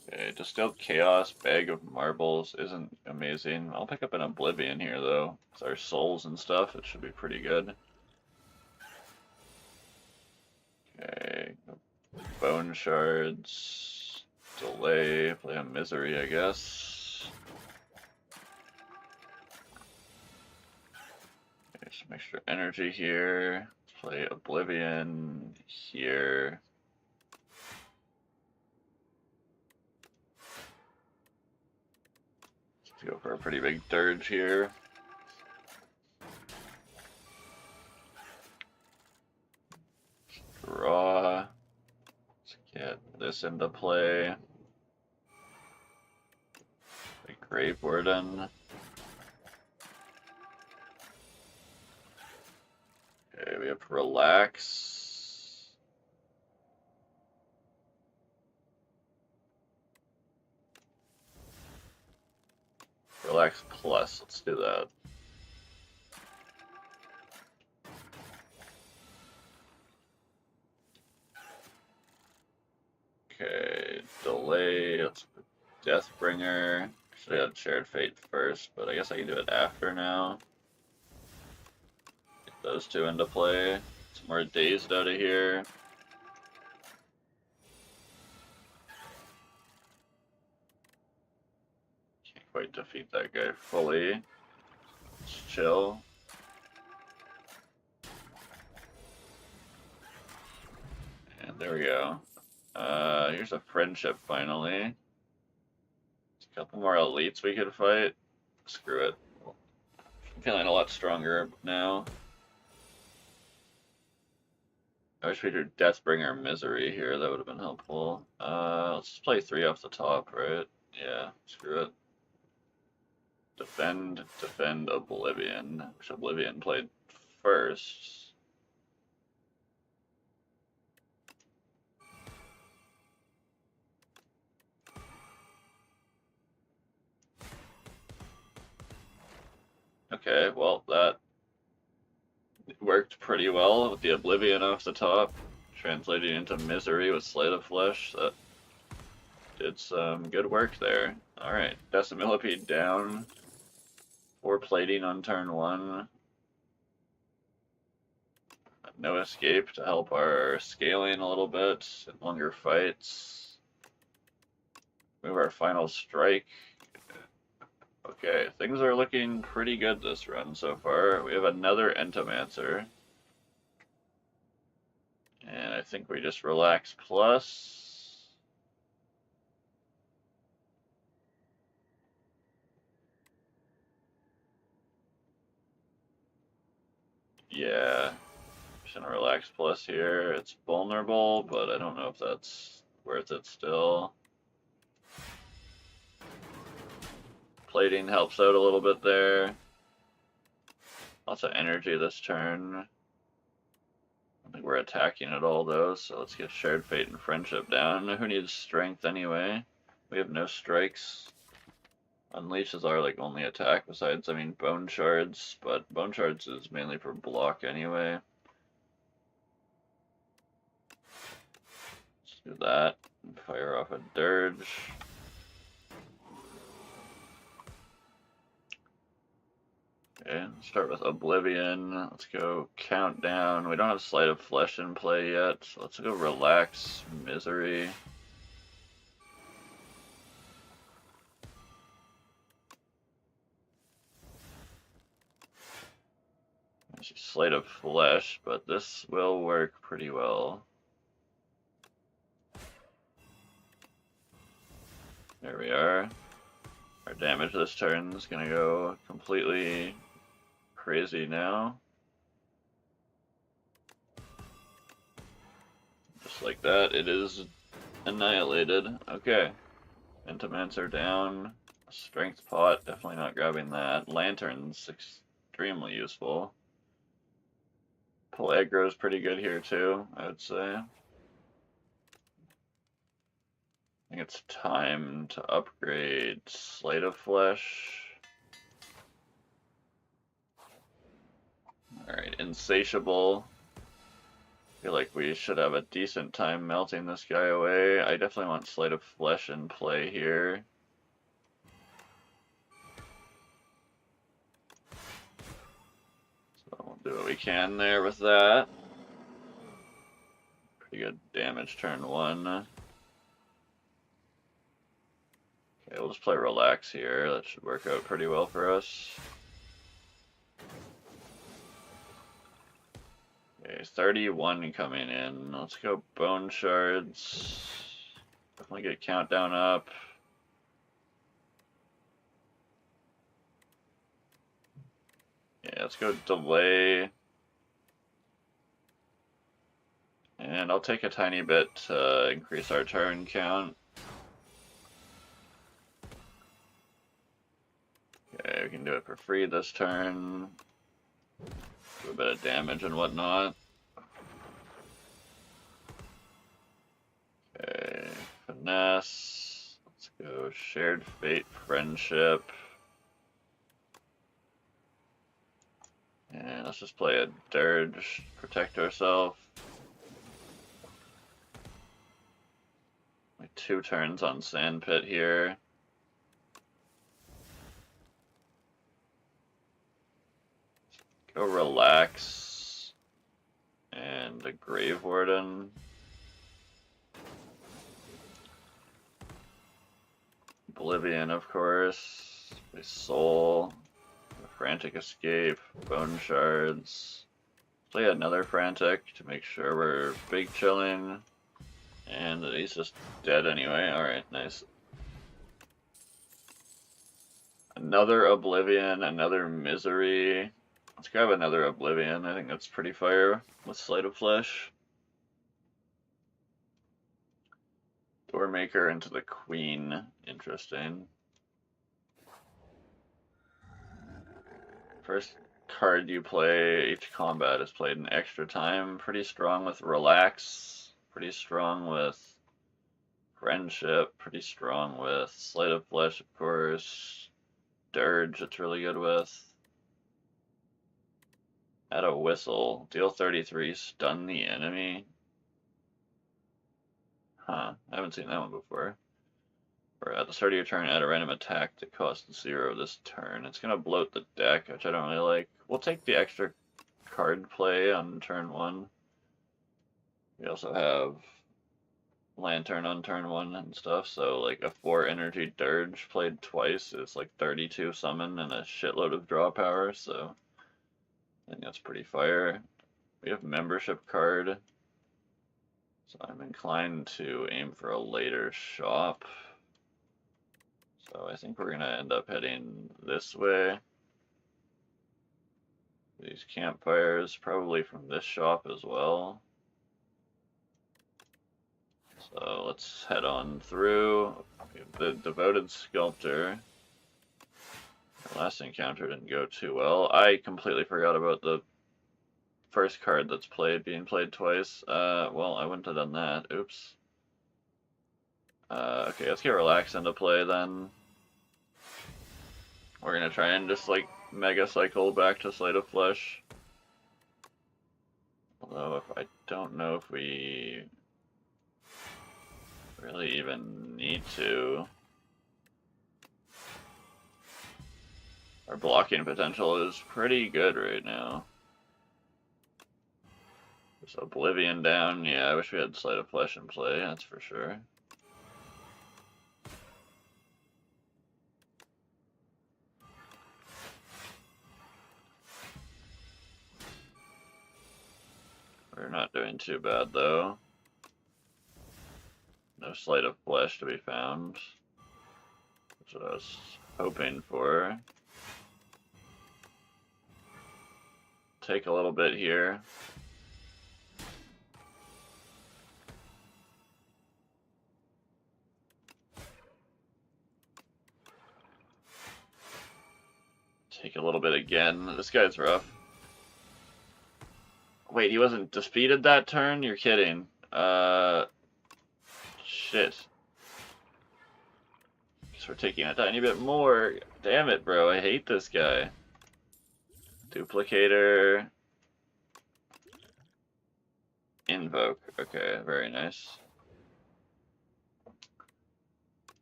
A: Okay, Distilled Chaos, Bag of Marbles isn't amazing. I'll pick up an Oblivion here though. With our souls and stuff, it should be pretty good. Okay, Bone Shards, delay, play a Misery, I guess. Okay, some extra energy here. Play Oblivion here. Let's go for a pretty big dirge here. Draw. Let's get this into play. The Grave Warden. Okay, we have Relax. Relax Plus, let's do that. Okay, delay, let's put Deathbringer. Should have had Shared Fate first, but I guess I can do it after now. Get those two into play. Some more Dazed out of here. defeat that guy fully. Just chill. And there we go. Here's a friendship finally. A couple more elites we could fight. Screw it. I'm feeling a lot stronger now. I wish we drew Deathbringer Misery here. That would have been helpful. Let's just play 3 off the top, right? Yeah, screw it. Defend, Defend, Oblivion. Which Oblivion played first. Okay, well, that worked pretty well with the Oblivion off the top, translating into Misery with Slate of Flesh. That did some good work there. Alright, Decimillipede down. 4 plating on turn 1. No escape to help our scaling a little bit in longer fights. Move our final strike. Okay, things are looking pretty good this run so far. We have another Entomancer. And I think we just relax plus. Yeah, just gonna relax plus here. It's vulnerable, but I don't know if that's worth it still. Plating helps out a little bit there. Lots of energy this turn. I don't think we're attacking at all though, so let's get Shared Fate and Friendship down. Who needs strength anyway? We have no strikes. Unleash is our like only attack besides, I mean, Bone Shards, but Bone Shards is mainly for block anyway. Let's do that and fire off a Dirge. Okay, start with Oblivion. Let's go Countdown. We don't have Sleight of Flesh in play yet, so let's go Relax Misery. Sleight of Flesh, but this will work pretty well. There we are. Our damage this turn is going to go completely crazy now. Just like that, it is annihilated. Okay. Entomancer down. Strength Pot, definitely not grabbing that. Lantern's extremely useful. Pellagra is pretty good here too, I would say. I think it's time to upgrade Slate of Flesh. Alright, Insatiable. I feel like we should have a decent time melting this guy away. I definitely want Slate of Flesh in play here. So we'll do what we can there with that. Pretty good damage turn 1. Okay, we'll just play Relax here. That should work out pretty well for us. Okay, 31 coming in. Let's go Bone Shards. Definitely get Countdown up. Yeah, let's go Delay. And I'll take a tiny bit to increase our turn count. Okay, we can do it for free this turn. Do a bit of damage and whatnot. Okay, Finesse. Let's go Shared Fate, Friendship. And let's just play a Dirge, protect ourselves. Like 2 turns on Sandpit here. Go Relax. And the Grave Warden. Oblivion, of course. Play Soul, Frantic Escape, Bone Shards. Play another Frantic to make sure we're big chilling. And he's just dead anyway. Alright, nice. Another Oblivion, another Misery. Let's grab another Oblivion. I think that's pretty fire with Sleight of Flesh. Doormaker into the Queen. Interesting. First card you play, each combat is played in extra time. Pretty strong with Relax. Pretty strong with Friendship. Pretty strong with Sleight of Flesh, of course. Dirge, it's really good with. Add a Whistle. Deal 33, stun the enemy. Huh, I haven't seen that one before. Or at the start of your turn, add a random attack that costs 0 this turn. It's going to bloat the deck, which I don't really like. We'll take the extra card play on turn 1. We also have Lantern on turn 1 and stuff, so like a 4 energy Dirge played twice is like 32 summon and a shitload of draw power, so I think that's pretty fire. We have Membership card, so I'm inclined to aim for a later shop. So I think we're going to end up heading this way. These campfires, probably from this shop as well. So let's head on through. The Devoted Sculptor. Our last encounter didn't go too well. I completely forgot about the first card that's being played twice. Well, I wouldn't have done that. Oops. Okay, let's get Relax into play then. We're gonna try and just like Mega Cycle back to Sleight of Flesh. Although if I don't know if we really even need to. Our blocking potential is pretty good right now. There's Oblivion down. Yeah, I wish we had Sleight of Flesh in play, that's for sure. We're not doing too bad though. No Sleight of Flesh to be found. That's what I was hoping for. Take a little bit here. Take a little bit again. This guy's rough. Wait, he wasn't defeated that turn? You're kidding. Shit. Guess we're taking a tiny bit more. Damn it, bro. I hate this guy. Duplicator. Invoke. Okay, very nice.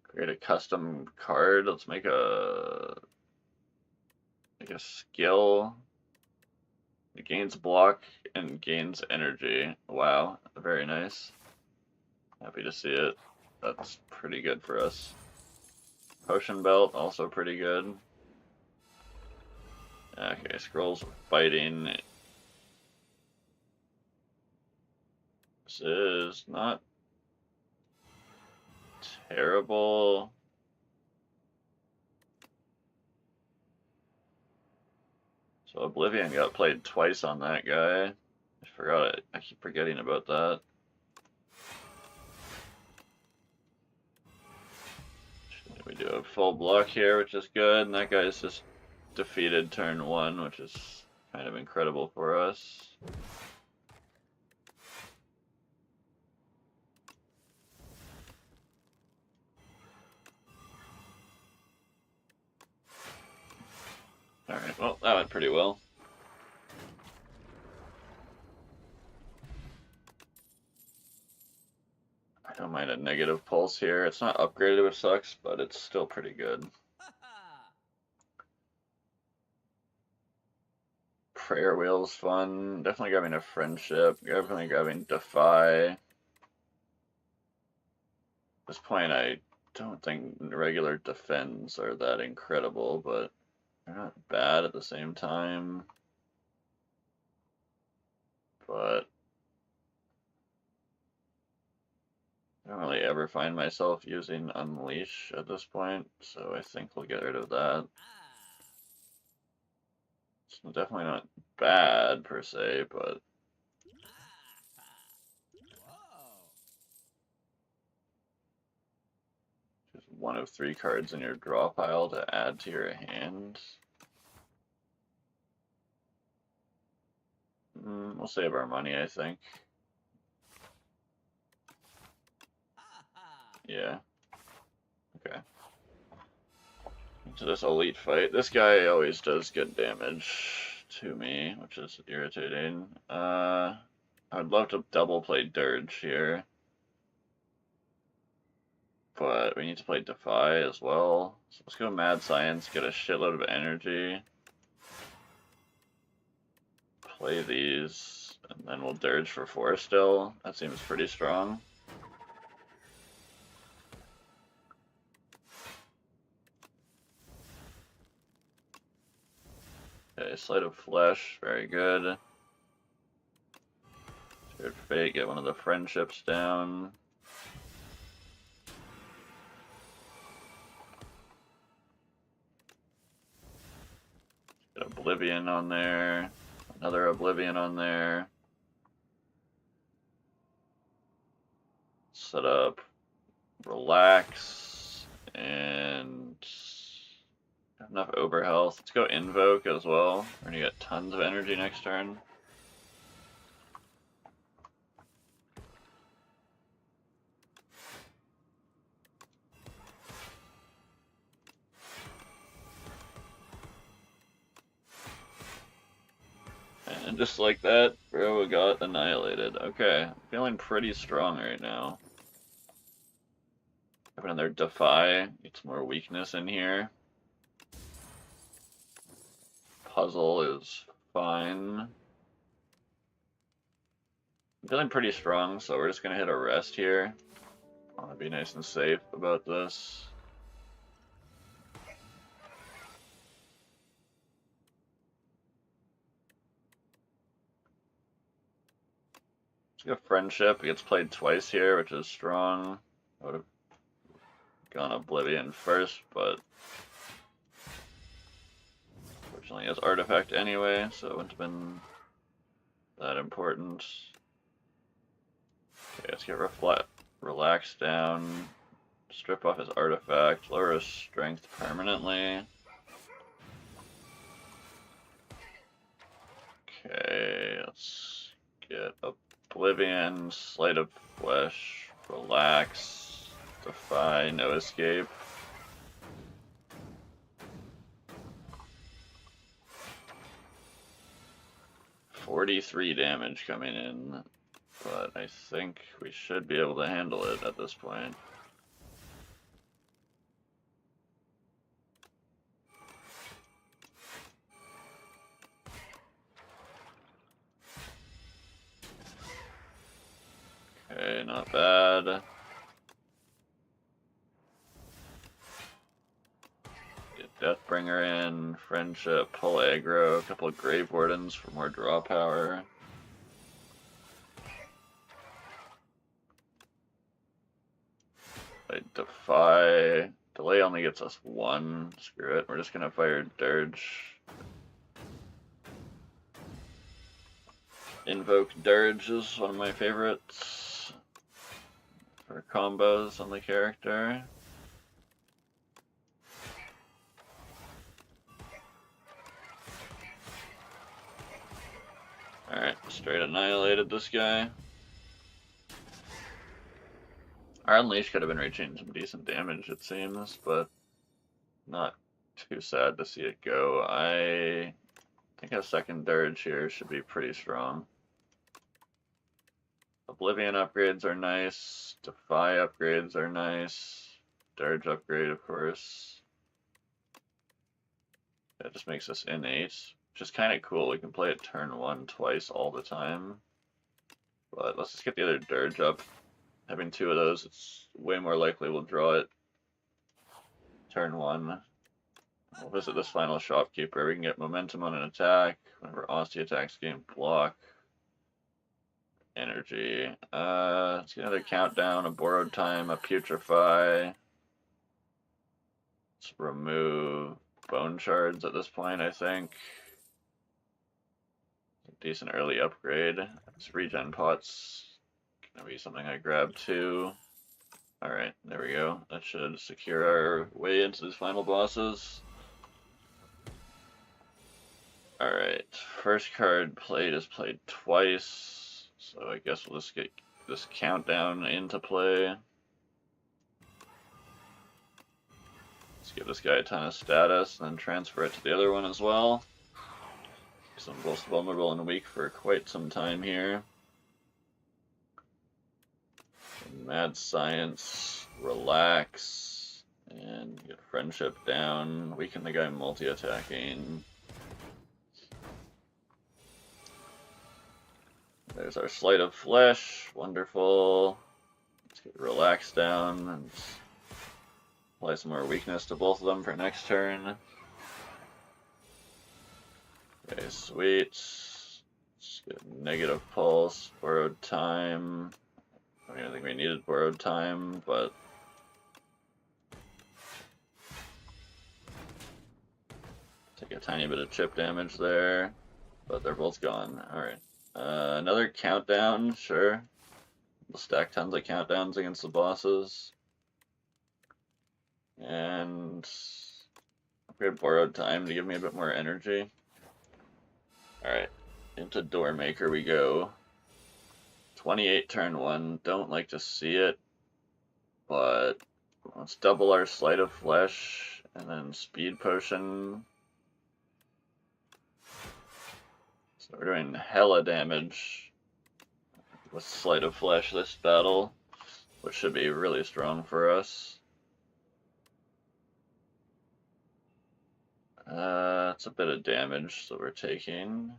A: Create a custom card. Let's make a skill. It gains block and gains energy. Wow, very nice. Happy to see it. That's pretty good for us. Potion Belt, also pretty good. Okay, Scrolls of Fighting. This is not terrible. So Oblivion got played twice on that guy. I forgot it. I keep forgetting about that. We do a full block here, which is good, and that guy's just defeated turn 1, which is kind of incredible for us. Alright, well, that went pretty well. I don't mind a negative pulse here. It's not upgraded, which sucks, but it's still pretty good. Prayer Wheel's fun. Definitely grabbing a Friendship. Definitely grabbing Defy. At this point, I don't think regular defends are that incredible, but they're not bad at the same time. But I don't really ever find myself using Unleash at this point, so I think we'll get rid of that. It's definitely not bad per se, but just one of 3 cards in your draw pile to add to your hand. We'll save our money, I think. Yeah. Okay. Into this elite fight. This guy always does good damage to me, which is irritating. I would love to double play Dirge here. But we need to play Defy as well. So let's go Mad Science, get a shitload of energy. Play these, and then we'll Dirge for 4 still. That seems pretty strong. Okay, Sleight of Flesh, very good. Shared Fate, get one of the friendships down. Get Oblivion on there. Another Oblivion on there. Set up Relax and enough overhealth. Let's go Invoke as well. We're gonna get tons of energy next turn. And just like that, bro got annihilated. Okay, I'm feeling pretty strong right now. Have another Defy, gets more weakness in here. Puzzle is fine. I'm feeling pretty strong, so we're just gonna hit a rest here. I want to be nice and safe about this. Let's go Friendship. It gets played twice here, which is strong. I would have gone Oblivion first, but fortunately has Artifact anyway, so it wouldn't have been that important. Okay, let's get Relax down, strip off his Artifact, lower his Strength permanently. Okay, let's get Oblivion, Sleight of Flesh, Relax, Defy, no escape. $43 damage coming in, but I think we should be able to handle it at this point. Okay, not bad. Get Deathbringer in, Friendship, pull aggro, a couple of Grave Wardens for more draw power. I Defy. Delay only gets us 1. Screw it, we're just gonna fire Dirge. Invoke Dirge is one of my favorites for combos on the character. Alright, straight annihilated this guy. Our Unleash could have been reaching some decent damage, it seems, but not too sad to see it go. I think a second Dirge here should be pretty strong. Oblivion upgrades are nice. Defy upgrades are nice. Dirge upgrade, of course. That just makes us innate, which is kind of cool. We can play it turn 1 twice all the time. But let's just get the other Dirge up. Having 2 of those, it's way more likely we'll draw it Turn 1. We'll visit this final shopkeeper. We can get momentum on an attack. Whenever Aussie attacks, gain block. Energy. Let's get another countdown, a borrowed time, a putrefy. Let's remove bone shards at this point, I think. Decent early upgrade. This regen pot's gonna be something I grab too. Alright, there we go. That should secure our way into these final bosses. Alright, first card played is played twice, so I guess we'll just get this countdown into play. Let's give this guy a ton of status, and then transfer it to the other one as well. So I'm both vulnerable and weak for quite some time here. Mad Science, relax, and get friendship down. Weaken the guy multi-attacking. There's our Sleight of Flesh, wonderful. Let's get relaxed down and apply some more weakness to both of them for next turn. Okay, sweet. Let's get negative pulse, borrowed time. I mean, I think we needed borrowed time, but take a tiny bit of chip damage there, but they're both gone. Alright. Another countdown, sure. We'll stack tons of countdowns against the bosses. And upgrade borrowed time to give me a bit more energy. Alright, into Doormaker we go. 28 turn 1, don't like to see it, but let's double our Sleight of Flesh, and then Speed Potion. So we're doing hella damage with Sleight of Flesh this battle, which should be really strong for us. It's a bit of damage that we're taking.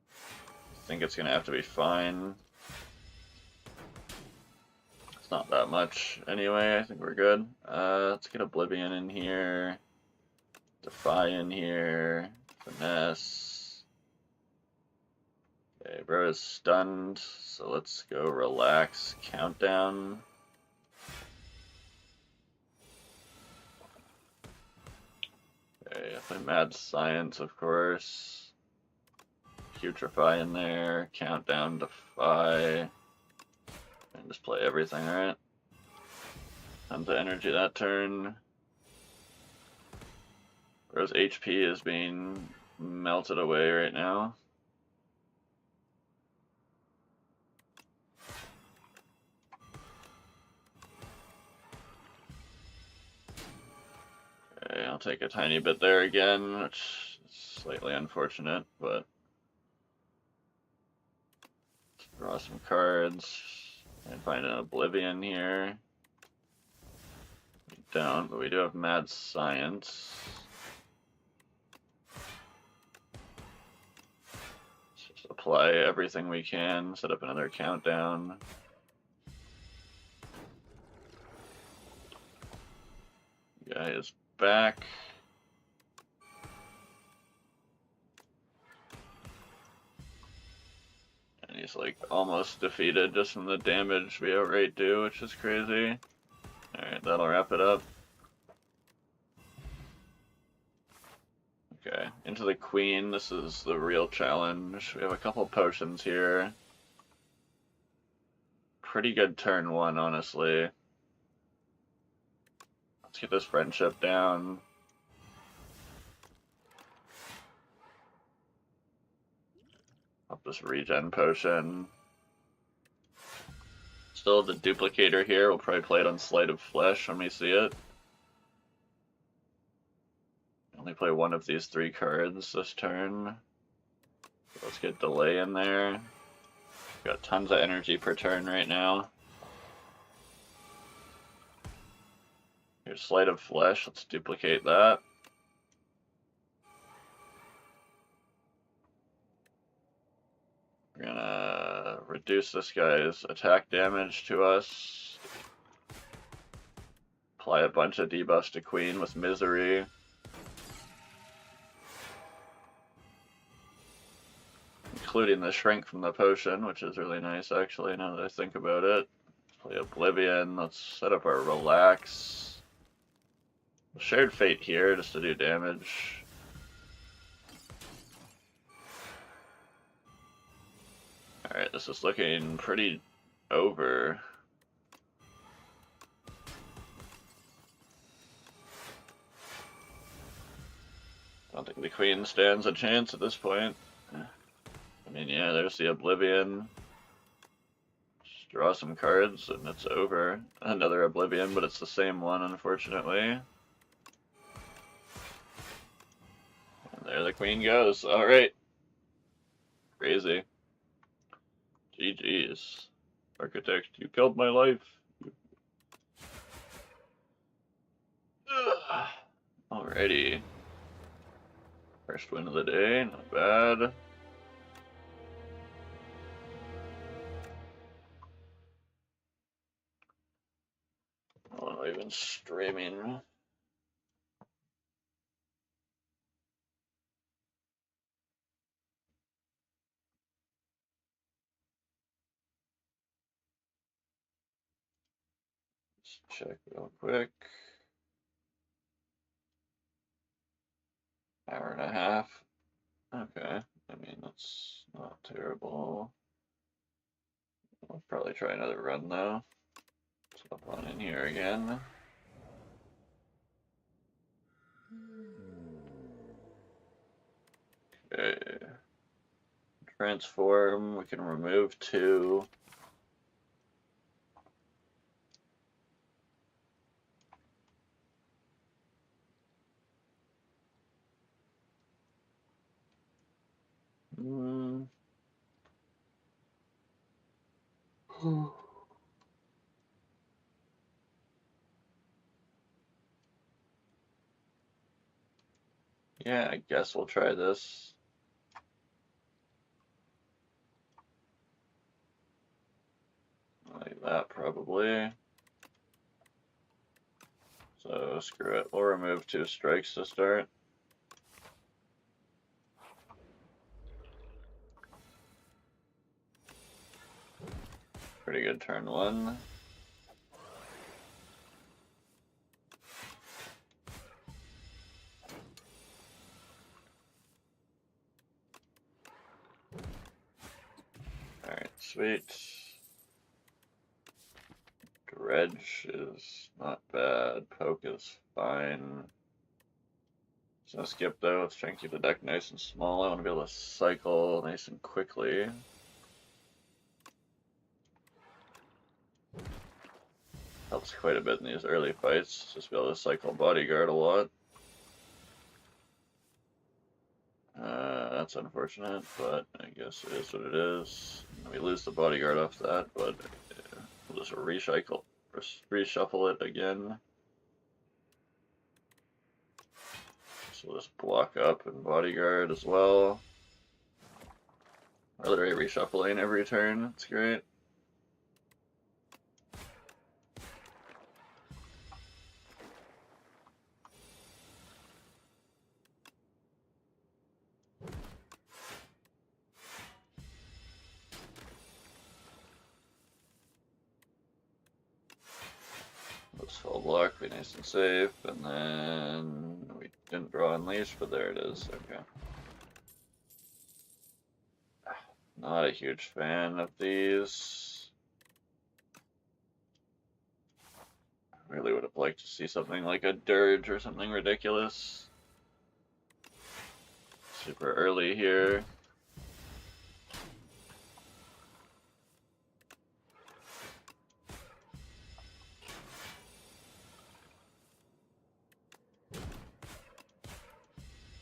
A: I think it's gonna have to be fine. It's not that much anyway, I think we're good. Let's get Oblivion in here, Defy in here, Finesse. Okay, bro is stunned, so let's go relax, countdown. Okay, I play Mad Science, of course. Putrefy in there, countdown, Defy. And just play everything, alright? Tons of energy that turn. Whereas HP is being melted away right now. Okay, I'll take a tiny bit there again, which is slightly unfortunate, but let's draw some cards and find an Oblivion here. We don't, but we do have Mad Science. Let's just apply everything we can, set up another countdown. Guy is back. And he's like almost defeated just from the damage we outright do, which is crazy. Alright, that'll wrap it up. Okay, into the Queen. This is the real challenge. We have a couple potions here. Pretty good turn 1, honestly. Let's get this friendship down. Up this regen potion. Still the duplicator here. We'll probably play it on Sleight of Flesh when we see it. Only play one of these 3 cards this turn. So let's get delay in there. Got tons of energy per turn right now. Here's Sleight of Flesh, let's duplicate that. We're gonna reduce this guy's attack damage to us. apply a bunch of debuffs to Queen with Misery. Including the Shrink from the potion, which is really nice actually now that I think about it. Play Oblivion, let's set up our Relax. Shared Fate here just to do damage. Alright, this is looking pretty over. Don't think the Queen stands a chance at this point. I mean, yeah, there's the Oblivion. Just draw some cards and it's over. Another Oblivion, but it's the same one, unfortunately. And there the Queen goes. Alright. Crazy. GG's. Architect, you killed my life. Alrighty. First win of the day, not bad. Oh, not even streaming. Let's check real quick. Hour and a half. Okay, I mean, that's not terrible. I'll probably try another run though. Let's hop on in here again. Okay. Transform, we can remove 2. Yeah, I guess we'll try this. Like that, probably. So, screw it. We'll remove 2 strikes to start. Pretty good turn 1. Alright, sweet. Dredge is not bad. Poke is fine. There's no skip though. Let's try and keep the deck nice and small. I want to be able to cycle nice and quickly. Helps quite a bit in these early fights. Just be able to cycle Bodyguard a lot. That's unfortunate, but I guess it is what it is. We lose the Bodyguard off that, but we'll just reshuffle it again. So we'll just block up and Bodyguard as well. Really reshuffling every turn. That's great. Let's full block, be nice and safe, and then we didn't draw Unleash, but there it is. Okay. Not a huge fan of these. I really would have liked to see something like a Dirge or something ridiculous. Super early here.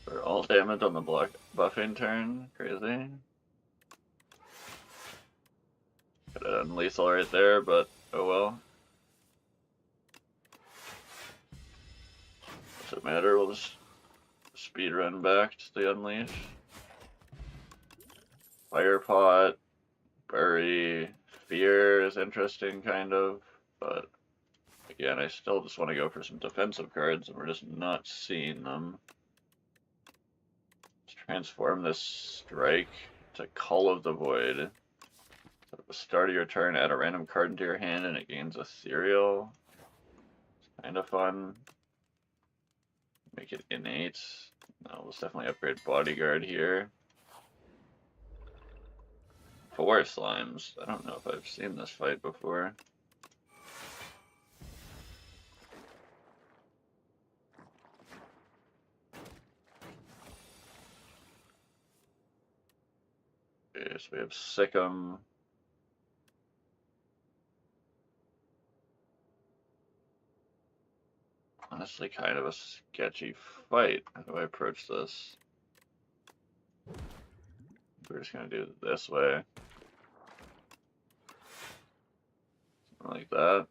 A: For all damage on the block buffing turn. Crazy. Could have done lethal right there, but oh well. Doesn't matter, we'll just speed run back to the Unleash. Fire Pot, Bury, Fear is interesting kind of, but I Again, I still just want to go for some defensive cards, and we're just not seeing them. Let's transform this strike to Call of the Void. So at the start of your turn, add a random card into your hand, and it gains Ethereal. It's kind of fun. Make it innate. No, let's definitely upgrade Bodyguard here. 4 slimes. I don't know if I've seen this fight before. Okay, so we have Sikkim. Honestly, kind of a sketchy fight. How do I approach this? We're just gonna do it this way. Something like that.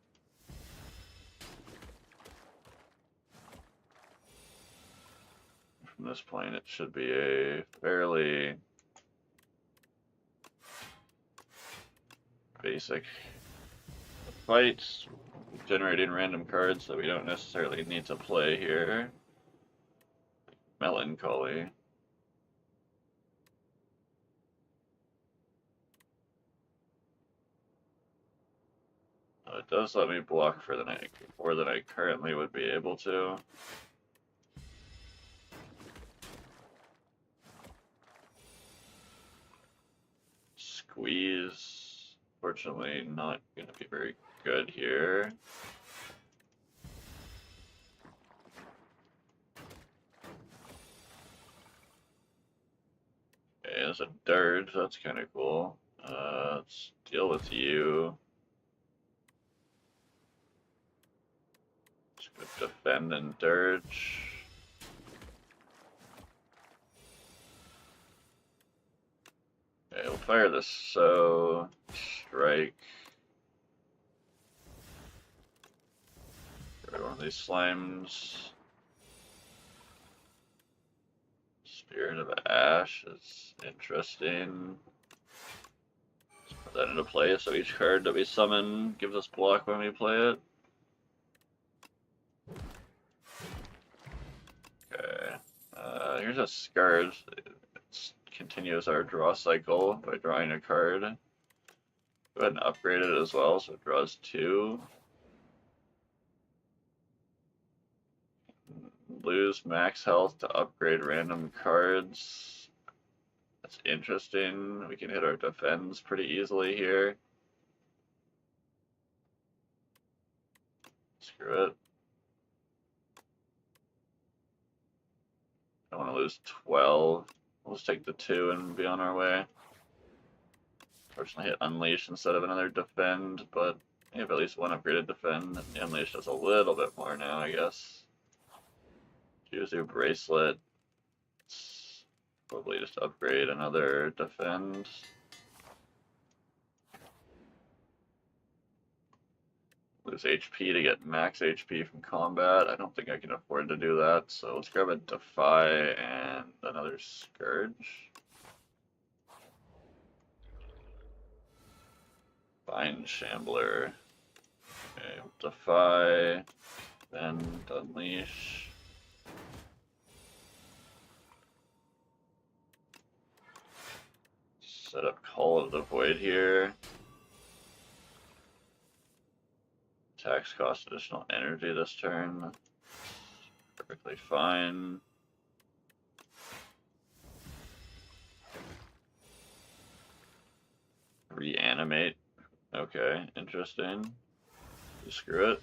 A: From this point, it should be a fairly basic fight, generating random cards that we don't necessarily need to play here. Melancholy. It does let me block for the night more than I currently would be able to. Squeeze. Fortunately, not going to be very good here. Okay, there's a dirge. That's kind of cool. Let's deal with you. Defend and dirge. Okay, we'll fire this strike. Grab one of these slimes. Spirit of Ash is interesting. Let's put that into play, so each card that we summon gives us block when we play it. Okay. Here's a Scourge. It continues our draw cycle by drawing a card. Go ahead and upgrade it as well, so it draws 2. Lose max health to upgrade random cards. That's interesting. We can hit our defends pretty easily here. Screw it. I want to lose 12. We'll just take the 2 and be on our way. Fortunately, hit Unleash instead of another Defend, but we have at least one upgraded Defend. The Unleash does a little bit more now, I guess. Juzu Bracelet. Let's probably just upgrade another Defend. Lose HP to get max HP from combat. I don't think I can afford to do that, so let's grab a Defy and another Scourge. Bind Shambler. Okay, Defy, then Unleash. Set up Call of the Void here. Attacks cost additional energy this turn. Perfectly fine. Reanimate. Okay, interesting. Just screw it.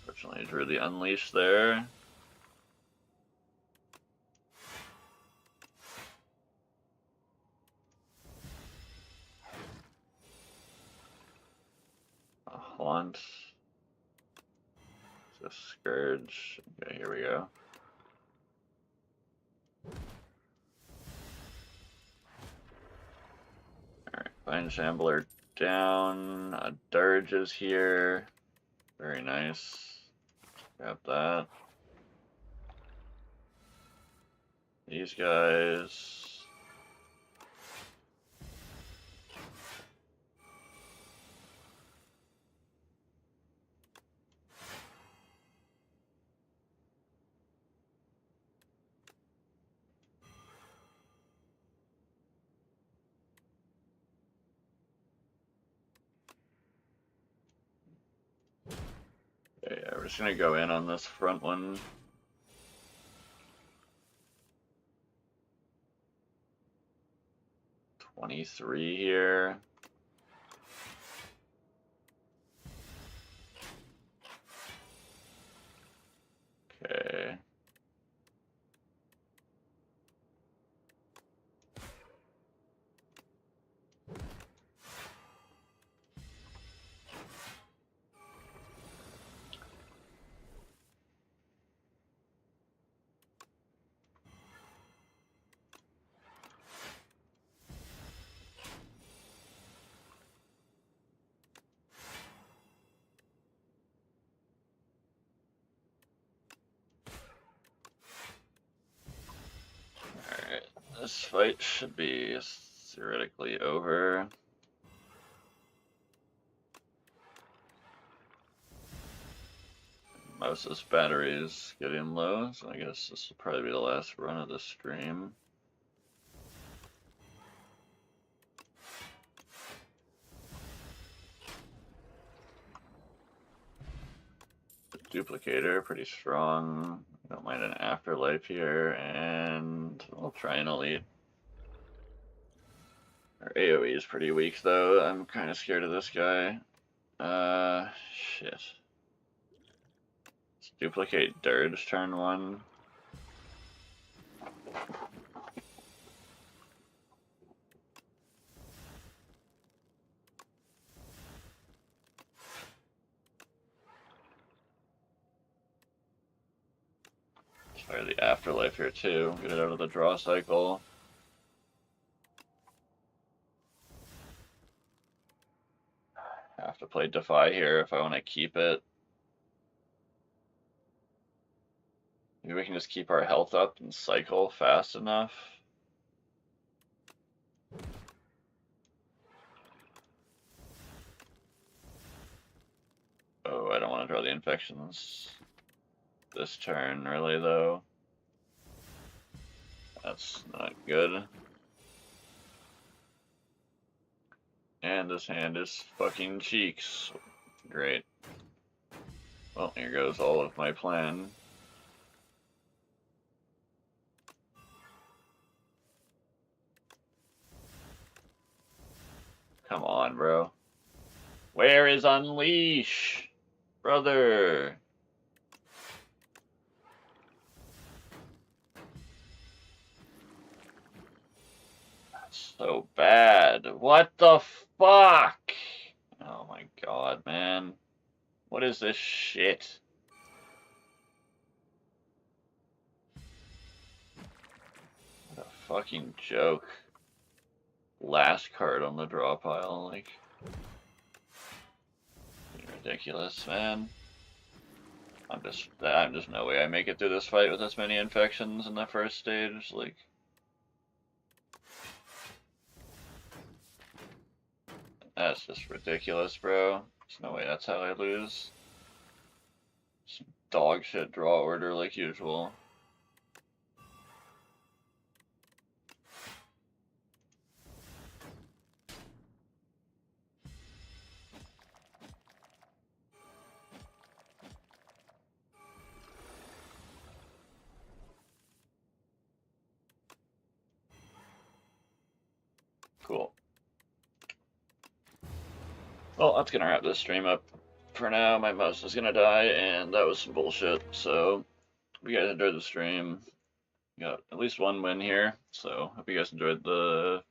A: Fortunately, I drew the Unleash there. A Haunt. It's a Scourge. Okay, here we go. Alright, Bind Shambler down. A Dirge is here. Very nice. Grab that. These guys. Okay, yeah, we're just gonna go in on this front one. $23 here. Okay. Alright, this fight should be theoretically over. Most of this battery is getting low, so I guess this will probably be the last run of the stream. Duplicator, pretty strong. Don't mind an afterlife here, and we'll try an elite. Our AoE is pretty weak though. I'm kind of scared of this guy. Shit. Let's duplicate Dirge turn 1. Fire the afterlife here too. Get it out of the draw cycle. Have to play Defy here if I want to keep it. Maybe we can just keep our health up and cycle fast enough. Oh, I don't want to draw the infections this turn, really, though. That's not good. And this hand is fucking cheeks. Great. Well, here goes all of my plan. Come on, bro. Where is Unleash? Brother. That's so bad. What the fuck? Oh my god, man. What is this shit? What a fucking joke. Last card on the draw pile, like, ridiculous, man. I'm just no way I make it through this fight with this many infections in the first stage, like. That's just ridiculous, bro. There's no way that's how I lose. Some dog shit draw order like usual. Cool. Well, that's gonna wrap this stream up for now. My mouse is gonna die, and that was some bullshit. So, hope you guys enjoyed the stream. Got at least one win here. So, hope you guys enjoyed the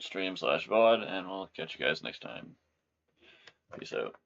A: stream / VOD, and we'll catch you guys next time. Peace out.